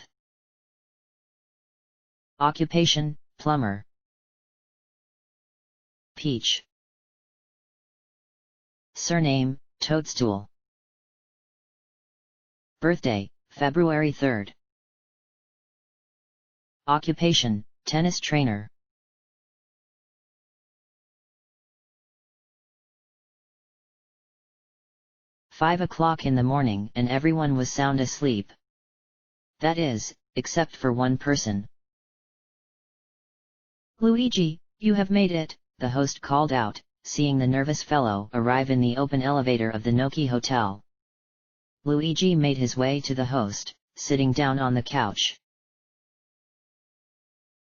A: Occupation, plumber. Peach. Surname, Toadstool. Birthday, February 3rd. Occupation, tennis trainer. "5 o'clock in the morning and everyone was sound asleep. That is, except for one person."
B: "Luigi, you have made it,"
A: the host called out, seeing the nervous fellow arrive in the open elevator of the Noki Hotel. Luigi made his way to the host, sitting down on the couch.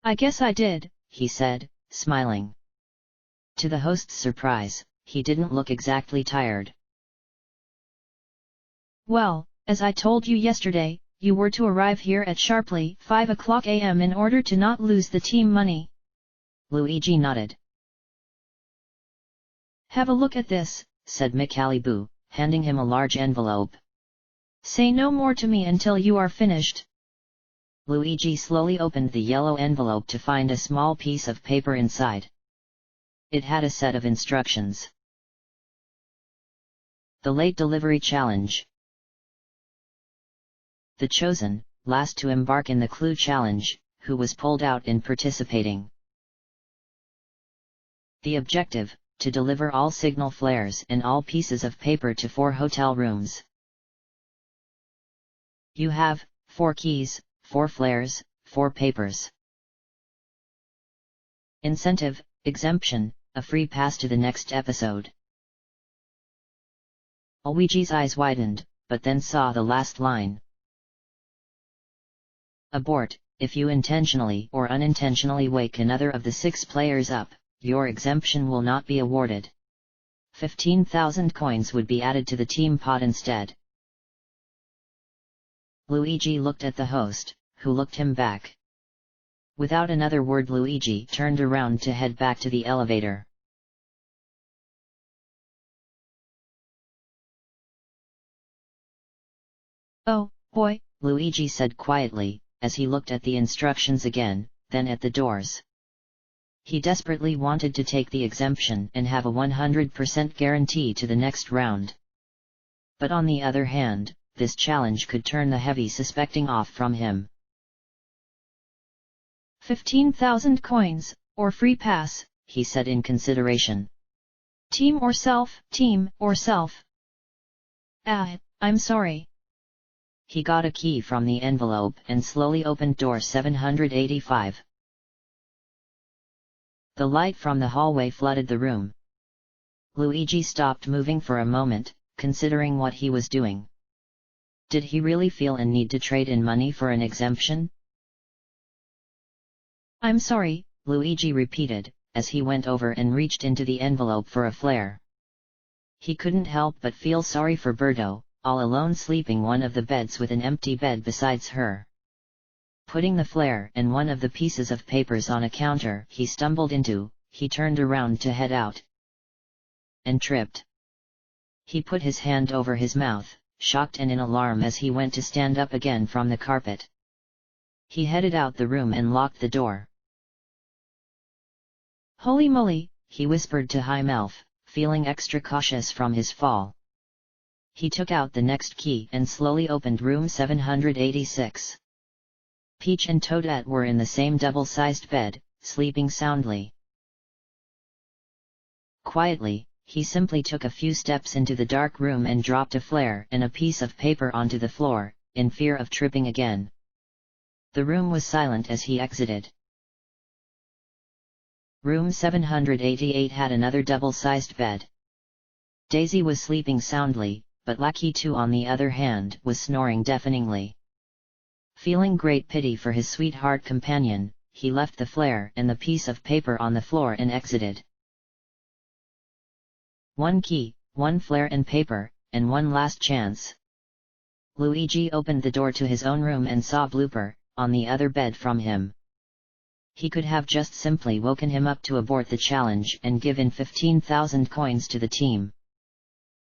B: "I guess I did,"
A: he said, smiling. To the host's surprise, he didn't look exactly tired.
B: "Well, as I told you yesterday, you were to arrive here at sharply 5 o'clock a.m. in order to not lose the team money."
A: Luigi nodded.
B: "Have a look at this,"
A: said Micaliboo, handing him a large envelope.
B: "Say no more to me until you are finished."
A: Luigi slowly opened the yellow envelope to find a small piece of paper inside. It had a set of instructions. The Late Delivery Challenge. The chosen, last to embark in the Clue Challenge, who was pulled out in participating. The objective, to deliver all signal flares and all pieces of paper to 4 hotel rooms. You have 4 keys, 4 flares, 4 papers. Incentive, exemption, a free pass to the next episode. Luigi's eyes widened, but then saw the last line. Abort, if you intentionally or unintentionally wake another of the 6 players up, your exemption will not be awarded. 15,000 coins would be added to the team pot instead. Luigi looked at the host, who looked him back. Without another word, Luigi turned around to head back to the elevator.
B: "Oh, boy,"
A: Luigi said quietly, as he looked at the instructions again, then at the doors. He desperately wanted to take the exemption and have a 100% guarantee to the next round. But on the other hand, this challenge could turn the heavy suspecting off from him.
B: 15,000 coins, or free pass,"
A: he said in consideration.
B: "Team or self?" "Team or self." I'm sorry."
A: He got a key from the envelope and slowly opened door 785. The light from the hallway flooded the room. Luigi stopped moving for a moment, considering what he was doing. Did he really feel a need to trade in money for an exemption?
B: I'm sorry,
A: Luigi repeated, as he went over and reached into the envelope for a flare. He couldn't help but feel sorry for Berto, all alone sleeping one of the beds with an empty bed besides her. Putting the flare and one of the pieces of papers on a counter he stumbled into, he turned around to head out. And tripped. He put his hand over his mouth, shocked and in alarm as he went to stand up again from the carpet. He headed out the room and locked the door.
B: Holy moly,
A: he whispered to High-Melf, feeling extra cautious from his fall. He took out the next key and slowly opened room 786. Peach and Toadette were in the same double-sized bed, sleeping soundly. Quietly, he simply took a few steps into the dark room and dropped a flare and a piece of paper onto the floor, in fear of tripping again. The room was silent as he exited. Room 788 had another double-sized bed. Daisy was sleeping soundly, but Lucky 2 on the other hand was snoring deafeningly. Feeling great pity for his sweetheart companion, he left the flare and the piece of paper on the floor and exited. One key, one flare and paper, and one last chance. Luigi opened the door to his own room and saw Blooper, on the other bed from him. He could have just simply woken him up to abort the challenge and given 15,000 coins to the team.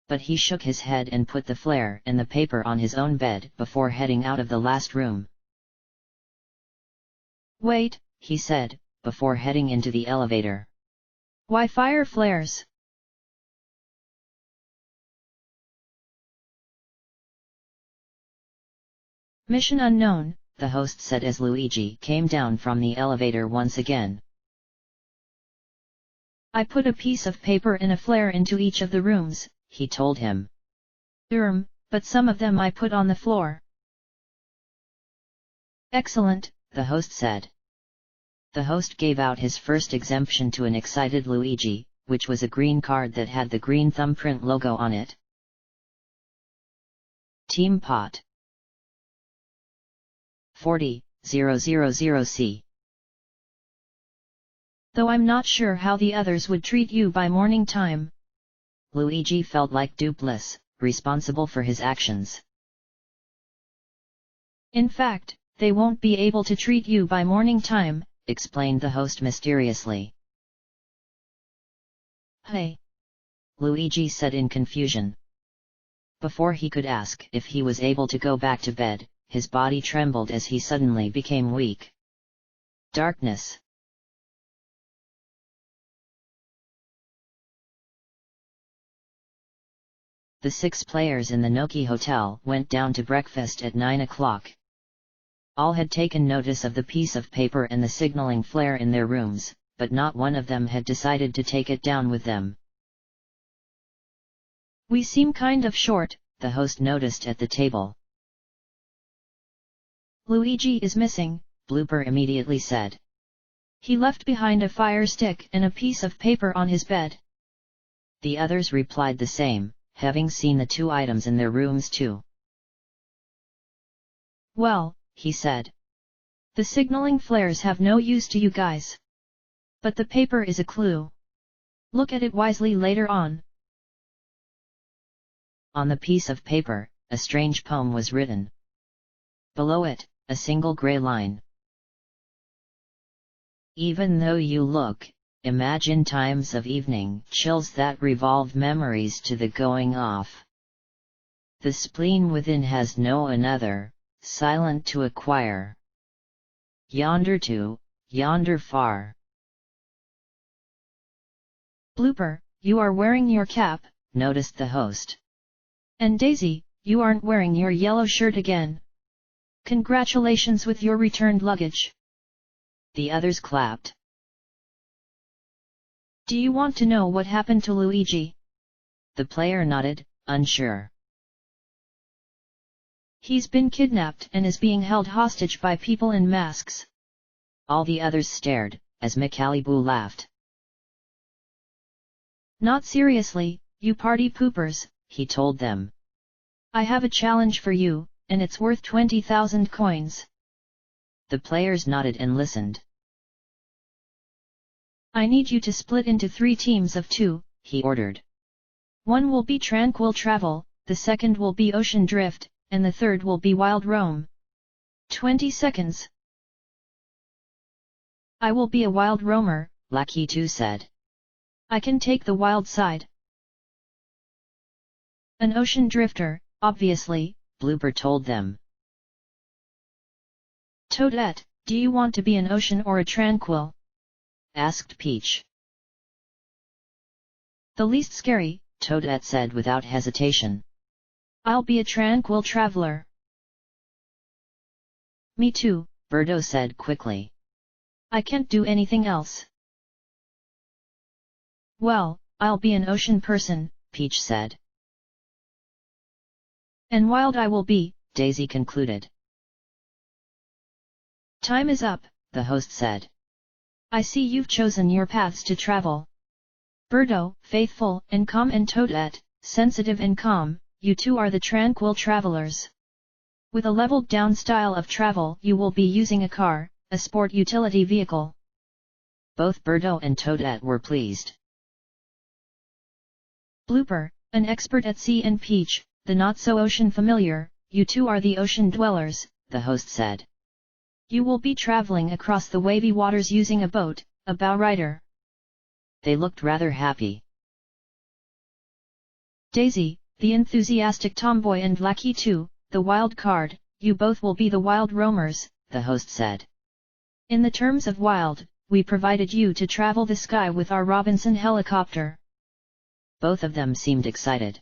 A: But he shook his head and put the flare and the paper on his own bed before heading out of the last room.
B: Wait,
A: he said, before heading into the elevator.
B: Why fire flares? Mission unknown,
A: the host said as Luigi came down from the elevator once again.
B: I put a piece of paper and a flare into each of the rooms,
A: he told him.
B: But some of them I put on the floor. Excellent,
A: the host said. The host gave out his first exemption to an excited Luigi, which was a green card that had the green thumbprint logo on it. Team Pot 40,000C.
B: Though I'm not sure how the others would treat you by morning time.
A: Luigi felt like Dupless, responsible for his actions.
B: In fact, they won't be able to treat you by morning time,
A: explained the host mysteriously.
B: Hey!
A: Luigi said in confusion. Before he could ask if he was able to go back to bed, his body trembled as he suddenly became weak. Darkness. The 6 players in the Noki Hotel went down to breakfast at 9 o'clock. All had taken notice of the piece of paper and the signaling flare in their rooms, but not one of them had decided to take it down with them.
B: We seem kind of short,
A: the host noticed at the table.
B: Luigi is missing,
A: Blooper immediately said.
B: He left behind a fire stick and a piece of paper on his bed.
A: The others replied the same, having seen the 2 items in their rooms too.
B: Well,
A: he said.
B: The signaling flares have no use to you guys. But the paper is a clue. Look at it wisely later on.
A: On the piece of paper, a strange poem was written. Below it, a single grey line. Even though you look, imagine times of evening chills that revolve memories to the going off. The spleen within has no another, silent to acquire. Yonder to, yonder far.
B: Blooper, you are wearing your cap,
A: noticed the host.
B: And Daisy, you aren't wearing your yellow shirt again. Congratulations with your returned luggage.
A: The others clapped.
B: Do you want to know what happened to Luigi?
A: The player nodded, unsure.
B: He's been kidnapped and is being held hostage by people in masks.
A: All the others stared, as Macaliboo laughed.
B: Not seriously, you party poopers,
A: he told them.
B: I have a challenge for you, and it's worth 20,000 coins.
A: The players nodded and listened.
B: I need you to split into 3 teams of 2,
A: he ordered.
B: One will be Tranquil Travel, the second will be Ocean Drift, and the third will be Wild Roam. 20 seconds. I will be a wild roamer,
A: Lucky 2 said.
B: I can take the wild side. An ocean drifter, obviously,
A: Blooper told them.
B: Toadette, do you want to be an ocean or a tranquil?
A: Asked Peach.
B: The least scary,
A: Toadette said without hesitation.
B: I'll be a tranquil traveler. Me too,
A: Birdo said quickly.
B: I can't do anything else. Well, I'll be an ocean person,
A: Peach said.
B: And wild I will be,
A: Daisy concluded.
B: Time is up,
A: the host said.
B: I see you've chosen your paths to travel. Birdo, faithful and calm, and Toadette, sensitive and calm, you two are the tranquil travelers. With a leveled down style of travel, you will be using a car, a sport utility vehicle.
A: Both Birdo and Toadette were pleased.
B: Blooper, an expert at sea, and Peach, the not-so-ocean familiar, you two are the ocean dwellers,
A: the host said.
B: You will be traveling across the wavy waters using a boat, a bow rider.
A: They looked rather happy.
B: Daisy, the enthusiastic tomboy, and Lucky 2, the wild card, you both will be the wild roamers,
A: the host said.
B: In the terms of wild, we provided you to travel the sky with our Robinson helicopter.
A: Both of them seemed excited.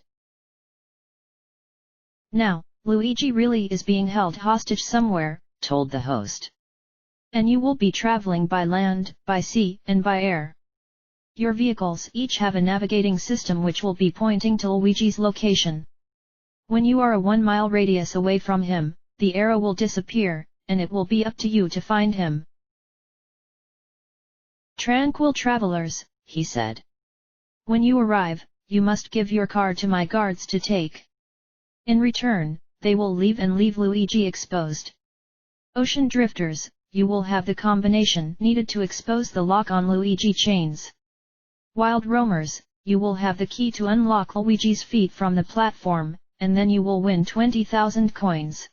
B: Now, Luigi really is being held hostage somewhere,
A: told the host.
B: And you will be traveling by land, by sea, and by air. Your vehicles each have a navigating system which will be pointing to Luigi's location. When you are a 1-mile radius away from him, the arrow will disappear, and it will be up to you to find him. Tranquil travelers,
A: he said.
B: When you arrive, you must give your car to my guards to take. In return, they will leave Luigi exposed. Ocean drifters, you will have the combination needed to expose the lock on Luigi chains. Wild roamers, you will have the key to unlock Luigi's feet from the platform, and then you will win 20,000 coins.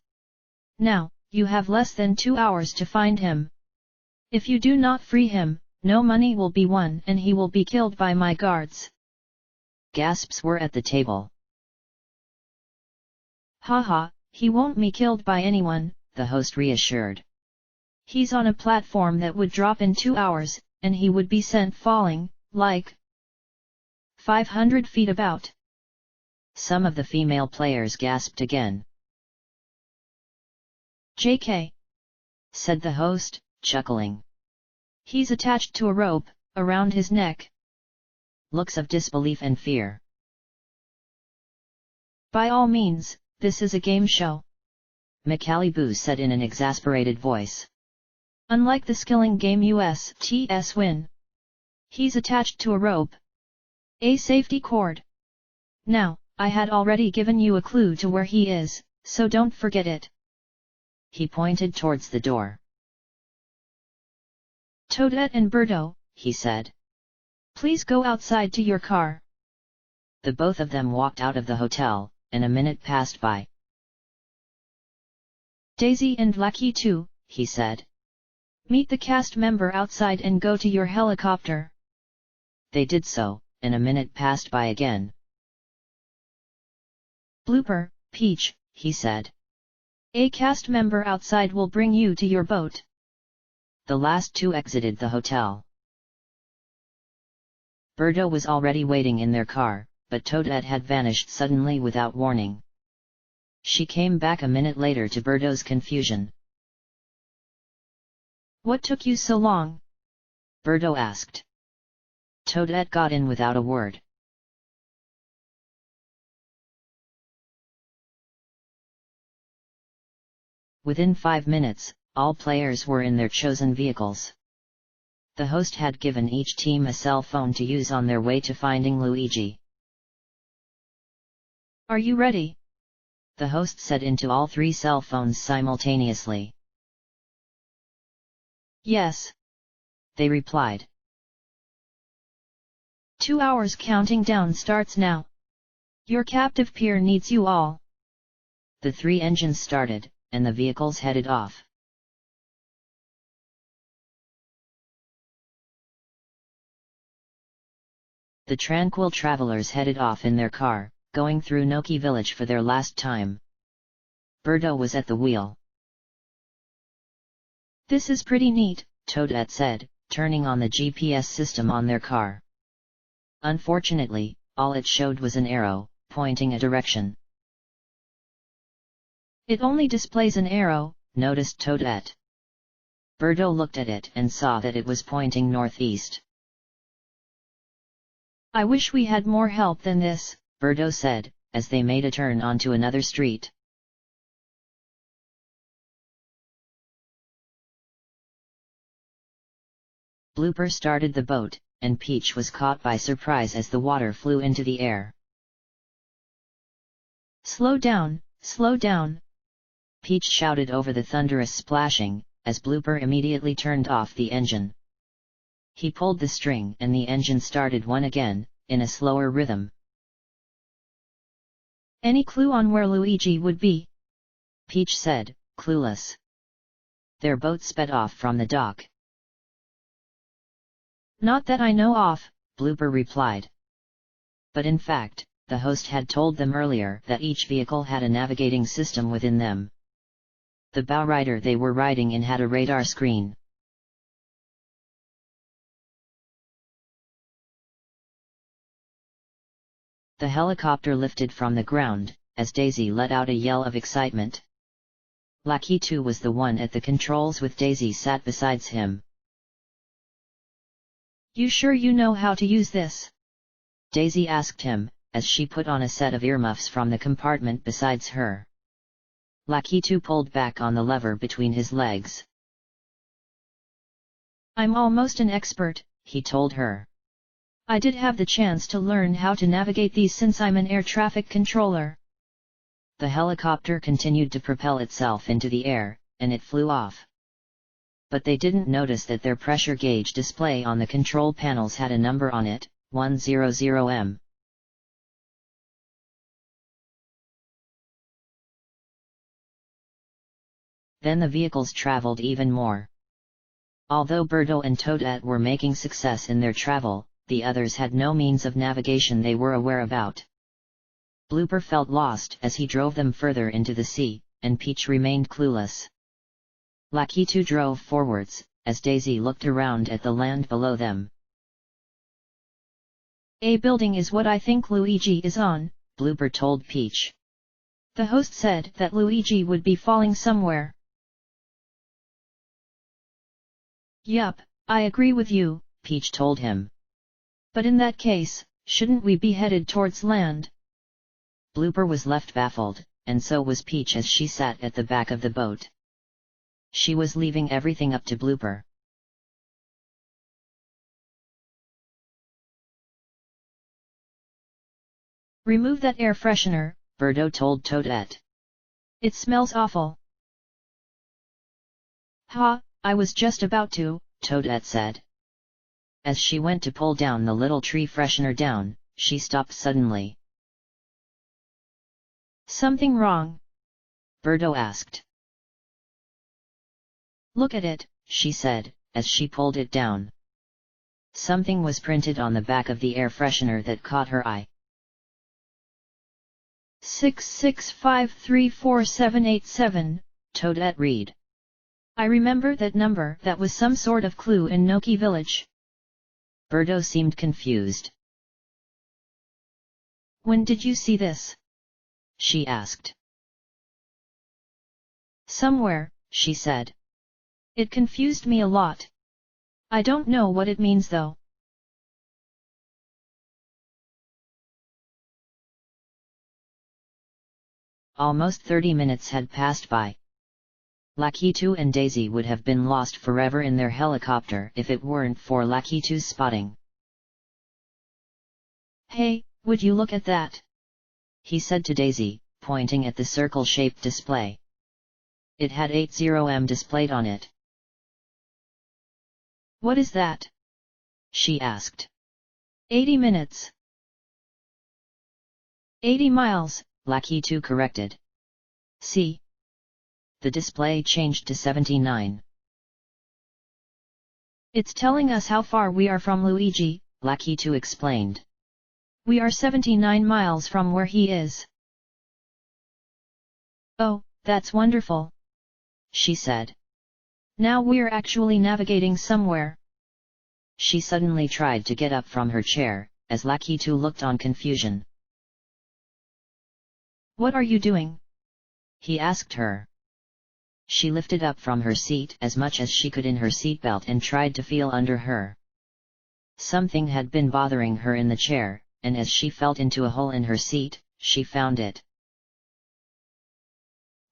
B: Now, you have less than 2 hours to find him. If you do not free him, no money will be won and he will be killed by my guards.
A: Gasps were at the table.
B: Haha, he won't be killed by anyone,
A: the host reassured.
B: He's on a platform that would drop in 2 hours, and he would be sent falling, like 500 feet about.
A: Some of the female players gasped again.
B: JK,
A: said the host, chuckling.
B: He's attached to a rope, around his neck.
A: Looks of disbelief and fear.
B: By all means, this is a game show,
A: McAliboo said in an exasperated voice.
B: Unlike the skilling game USTS win. He's attached to a rope. A safety cord. Now, I had already given you a clue to where he is, so don't forget it.
A: He pointed towards the door.
B: Toadette and Birdo,
A: he said.
B: Please go outside to your car.
A: The both of them walked out of the hotel, and a minute passed by.
B: Daisy and Lucky 2,
A: he said.
B: Meet the cast member outside and go to your helicopter.
A: They did so, and a minute passed by again.
B: Blooper, Peach,
A: he said.
B: A cast member outside will bring you to your boat.
A: The last two exited the hotel. Birdo was already waiting in their car, but Toadette had vanished suddenly without warning. She came back a minute later to Birdo's confusion.
B: What took you so long?
A: Birdo asked. Toadette got in without a word. Within 5 minutes, all players were in their chosen vehicles. The host had given each team a cell phone to use on their way to finding Luigi.
B: Are you ready?
A: the host said into all three cell phones simultaneously.
B: Yes,
A: they replied.
B: 2 hours counting down starts now. Your captive peer needs you all.
A: The 3 engines started, and the vehicles headed off. The tranquil travelers headed off in their car, going through Noki village for their last time. Birdo was at the wheel.
B: This is pretty neat,
A: Toadette said, turning on the GPS system on their car. Unfortunately, all it showed was an arrow, pointing a direction.
B: It only displays an arrow,
A: noticed Toadette. Birdo looked at it and saw that it was pointing northeast.
B: I wish we had more help than this,
A: Birdo said, as they made a turn onto another street. Blooper started the boat, and Peach was caught by surprise as the water flew into the air.
B: Slow down, slow down!
A: Peach shouted over the thunderous splashing, as Blooper immediately turned off the engine. He pulled the string and the engine started once again, in a slower rhythm.
B: Any clue on where Luigi would be?
A: Peach said, clueless. Their boat sped off from the dock.
B: Not that I know of,
A: Blooper replied. But in fact, the host had told them earlier that each vehicle had a navigating system within them. The bowrider they were riding in had a radar screen. The helicopter lifted from the ground, as Daisy let out a yell of excitement. Lakitu was the one at the controls with Daisy sat beside him.
B: You sure you know how to use this?
A: Daisy asked him, as she put on a set of earmuffs from the compartment beside her. Lakitu pulled back on the lever between his legs.
B: I'm almost an expert,
A: he told her.
B: I did have the chance to learn how to navigate these since I'm an air traffic controller.
A: The helicopter continued to propel itself into the air, and it flew off. But they didn't notice that their pressure gauge display on the control panels had a number on it, 100M. Then the vehicles traveled even more. Although Birdo and Toadette were making success in their travel, the others had no means of navigation they were aware about. Blooper felt lost as he drove them further into the sea, and Peach remained clueless. Lakitu drove forwards, as Daisy looked around at the land below them.
B: A building is what I think Luigi is on,
A: Blooper told Peach.
B: The host said that Luigi would be falling somewhere. Yup, I agree with you,
A: Peach told him.
B: But in that case, shouldn't we be headed towards land?
A: Blooper was left baffled, and so was Peach as she sat at the back of the boat. She was leaving everything up to Blooper.
B: Remove that air freshener,
A: Birdo told Toadette.
B: It smells awful. Ha, I was just about to,
A: Toadette said. As she went to pull down the little tree freshener down, she stopped suddenly.
B: Something wrong?
A: Birdo asked.
B: Look at it,
A: she said, as she pulled it down. Something was printed on the back of the air freshener that caught her eye.
B: 665344787,
A: Toadette read.
B: I remember that number. That was some sort of clue in Noki village.
A: Birdo seemed confused.
B: When did you see this?
A: She asked.
B: Somewhere,
A: she said.
B: It confused me a lot. I don't know what it means though.
A: Almost 30 minutes had passed by. Lakitu and Daisy would have been lost forever in their helicopter if it weren't for Lakitu's spotting.
B: Hey, would you look at that?
A: He said to Daisy, pointing at the circle-shaped display. It had 80M displayed on it.
B: What is that?
A: She asked.
B: 80 minutes. 80 miles,
A: Lakitu corrected.
B: See.
A: The display changed to 79.
B: It's telling us how far we are from Luigi,
A: Lakitu explained.
B: We are 79 miles from where he is. Oh, that's wonderful,
A: she said.
B: Now we're actually navigating somewhere.
A: She suddenly tried to get up from her chair, as Lakitu looked on confusion.
B: What are you doing?
A: He asked her. She lifted up from her seat as much as she could in her seatbelt and tried to feel under her. Something had been bothering her in the chair, and as she felt into a hole in her seat, she found it.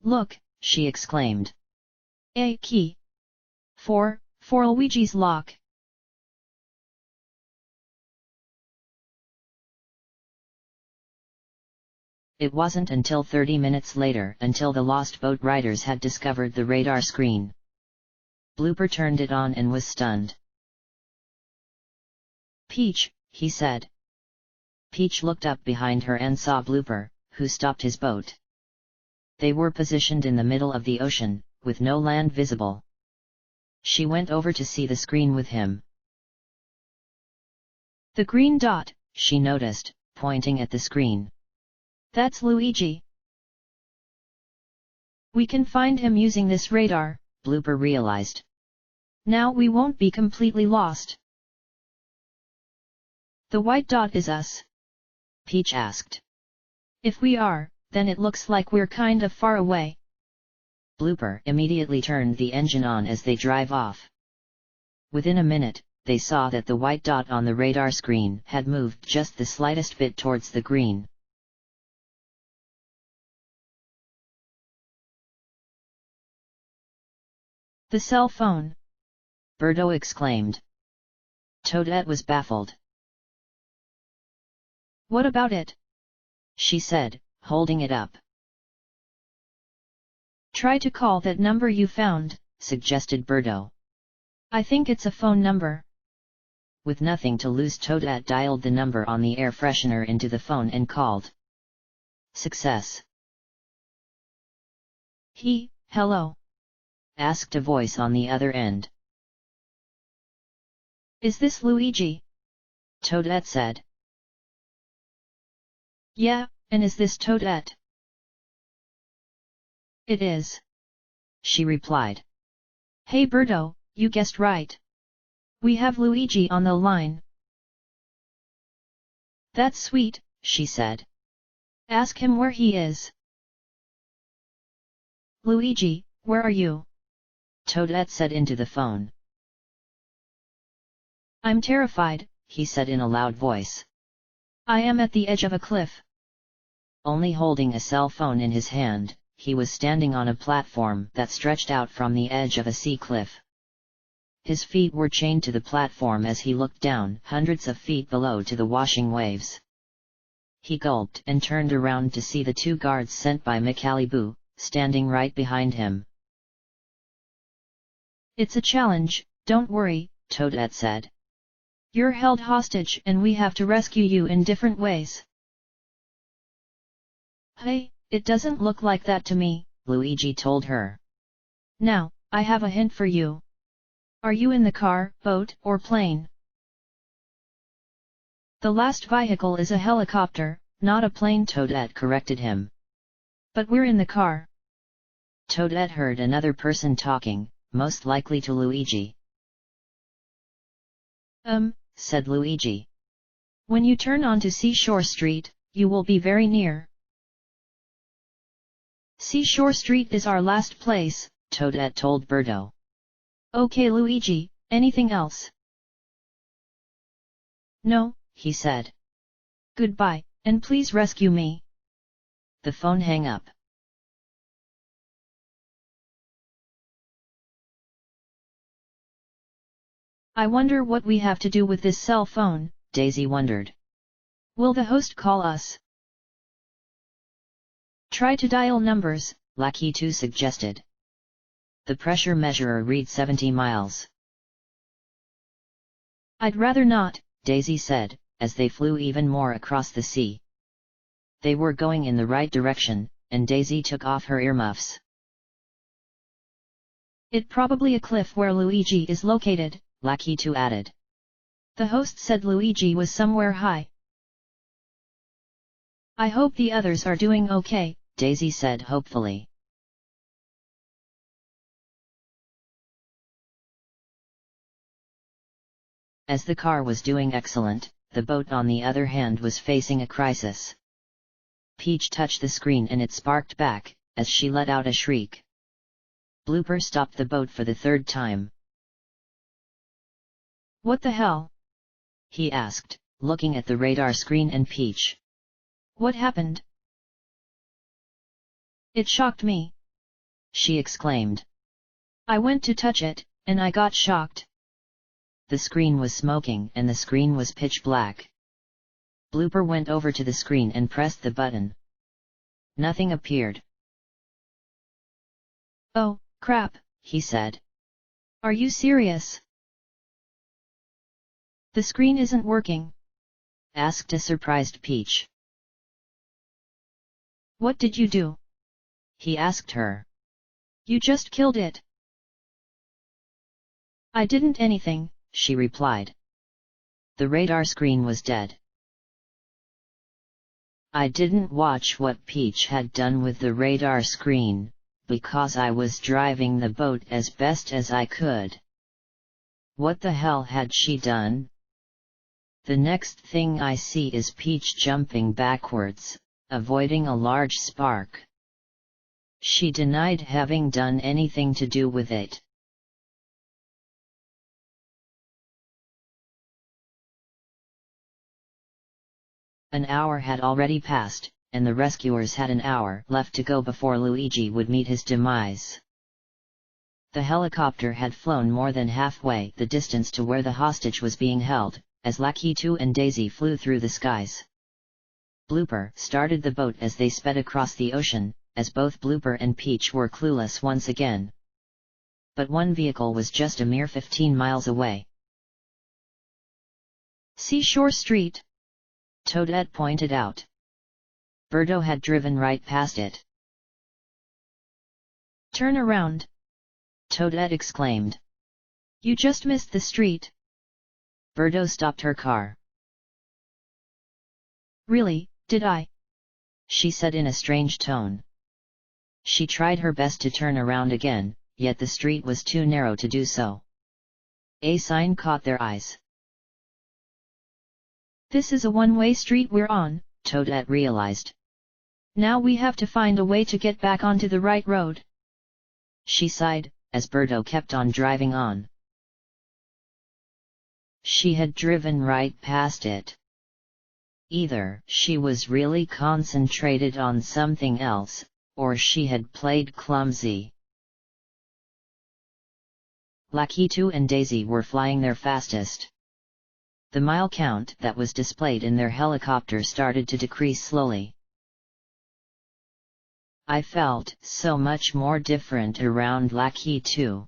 B: Look,
A: she exclaimed.
B: A key. For Luigi's lock.
A: It wasn't until 30 minutes later until the lost boat riders had discovered the radar screen. Blooper turned it on and was stunned.
B: Peach,
A: he said. Peach looked up behind her and saw Blooper, who stopped his boat. They were positioned in the middle of the ocean, with no land visible. She went over to see the screen with him.
B: The green dot,
A: she noticed, pointing at the screen.
B: That's Luigi. We can find him using this radar,
A: Blooper realized.
B: Now we won't be completely lost. The white dot is us?
A: Peach asked.
B: If we are, then it looks like we're kind of far away.
A: Blooper immediately turned the engine on as they drive off. Within a minute, they saw that the white dot on the radar screen had moved just the slightest bit towards the green.
B: The cell phone!
A: Birdo exclaimed. Toadette was baffled.
B: What about it?
A: She said, holding it up.
B: Try to call that number you found,
A: suggested Birdo.
B: I think it's a phone number.
A: With nothing to lose, Toadette dialed the number on the air freshener into the phone and called. Success.
B: Hello?
A: Asked a voice on the other end.
B: Is this Luigi?
A: Toadette said.
B: Yeah, and is this Toadette? It is.
A: She replied.
B: Hey Birdo, you guessed right. We have Luigi on the line. That's sweet,
A: she said.
B: Ask him where he is. Luigi, where are you?
A: Toadette said into the phone.
B: I'm terrified,
A: he said in a loud voice.
B: I am at the edge of a cliff.
A: Only holding a cell phone in his hand, he was standing on a platform that stretched out from the edge of a sea cliff. His feet were chained to the platform as he looked down hundreds of feet below to the washing waves. He gulped and turned around to see the two guards sent by Macalibou, standing right behind him.
B: It's a challenge, don't worry,
A: Toadette said.
B: You're held hostage and we have to rescue you in different ways. Hey, it doesn't look like that to me,
A: Luigi told her.
B: Now, I have a hint for you. Are you in the car, boat, or plane? The last vehicle is a helicopter, not a plane,
A: Toadette corrected him.
B: But we're in the car.
A: Toadette heard another person talking, most likely to Luigi.
B: Said Luigi. When you turn onto Seashore Street, you will be very near. Seashore Street is our last place,
A: Toadette told Birdo.
B: Okay Luigi, anything else? No,
A: he said.
B: Goodbye, and please rescue me.
A: The phone hung up.
B: I wonder what we have to do with this cell phone,
A: Daisy wondered.
B: Will the host call us? Try to dial numbers,
A: Lucky 2 suggested. The pressure measurer read 70 miles.
B: I'd rather not,
A: Daisy said, as they flew even more across the sea. They were going in the right direction, and Daisy took off her earmuffs.
B: It's probably a cliff where Luigi is located,
A: Lucky 2 added.
B: The host said Luigi was somewhere high. I hope the others are doing okay,
A: Daisy said hopefully. As the car was doing excellent, the boat on the other hand was facing a crisis. Peach touched the screen and it sparked back, as she let out a shriek. Blooper stopped the boat for the third time.
B: What the hell?
A: He asked, looking at the radar screen and Peach.
B: What happened? It shocked me,
A: she exclaimed.
B: I went to touch it, and I got shocked.
A: The screen was smoking and the screen was pitch black. Blooper went over to the screen and pressed the button. Nothing appeared.
B: Oh, crap,
A: he said.
B: Are you serious? The screen isn't working,
A: asked a surprised Peach.
B: What did you do?
A: He asked her.
B: You just killed it. I didn't anything,
A: she replied. The radar screen was dead. I didn't watch what Peach had done with the radar screen, because I was driving the boat as best as I could. What the hell had she done? The next thing I see is Peach jumping backwards, avoiding a large spark. She denied having done anything to do with it. An hour had already passed, and the rescuers had an hour left to go before Luigi would meet his demise. The helicopter had flown more than halfway the distance to where the hostage was being held, as Lucky 2 and Daisy flew through the skies. Blooper started the boat as they sped across the ocean, as both Blooper and Peach were clueless once again. But one vehicle was just a mere 15 miles away.
B: Seashore Street,
A: Toadette pointed out. Birdo had driven right past it.
B: Turn around,
A: Toadette exclaimed.
B: You just missed the street.
A: Birdo stopped her car.
B: Really, did I?
A: She said in a strange tone. She tried her best to turn around again, yet the street was too narrow to do so. A sign caught their eyes.
B: This is a one-way street we're on,
A: Toadette realized.
B: Now we have to find a way to get back onto the right road.
A: She sighed, as Birdo kept on driving on. She had driven right past it. Either she was really concentrated on something else, or she had played clumsy. Lucky 2 and Daisy were flying their fastest. The mile count that was displayed in their helicopter started to decrease slowly. I felt so much more different around Lucky 2.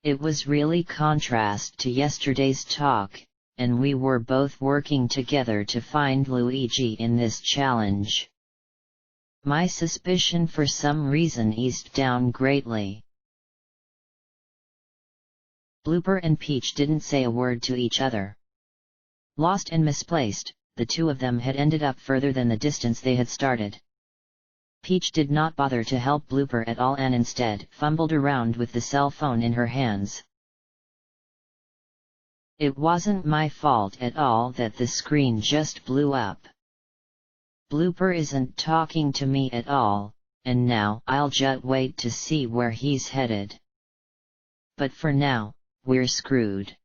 A: It was really contrast to yesterday's talk, and we were both working together to find Luigi in this challenge. My suspicion for some reason eased down greatly. Blooper and Peach didn't say a word to each other. Lost and misplaced, the two of them had ended up further than the distance they had started. Peach did not bother to help Blooper at all and instead fumbled around with the cell phone in her hands. It wasn't my fault at all that the screen just blew up. Blooper isn't talking to me at all, and now I'll just wait to see where he's headed. But for now, we're screwed.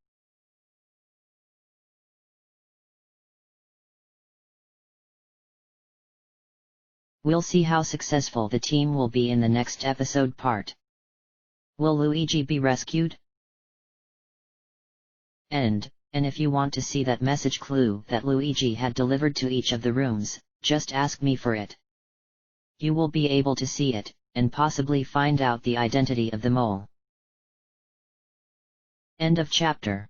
A: We'll see how successful the team will be in the next episode part. Will Luigi be rescued? End. And if you want to see that message clue that Luigi had delivered to each of the rooms, just ask me for it. you will be able to see it, and possibly find out the identity of the mole. End of chapter.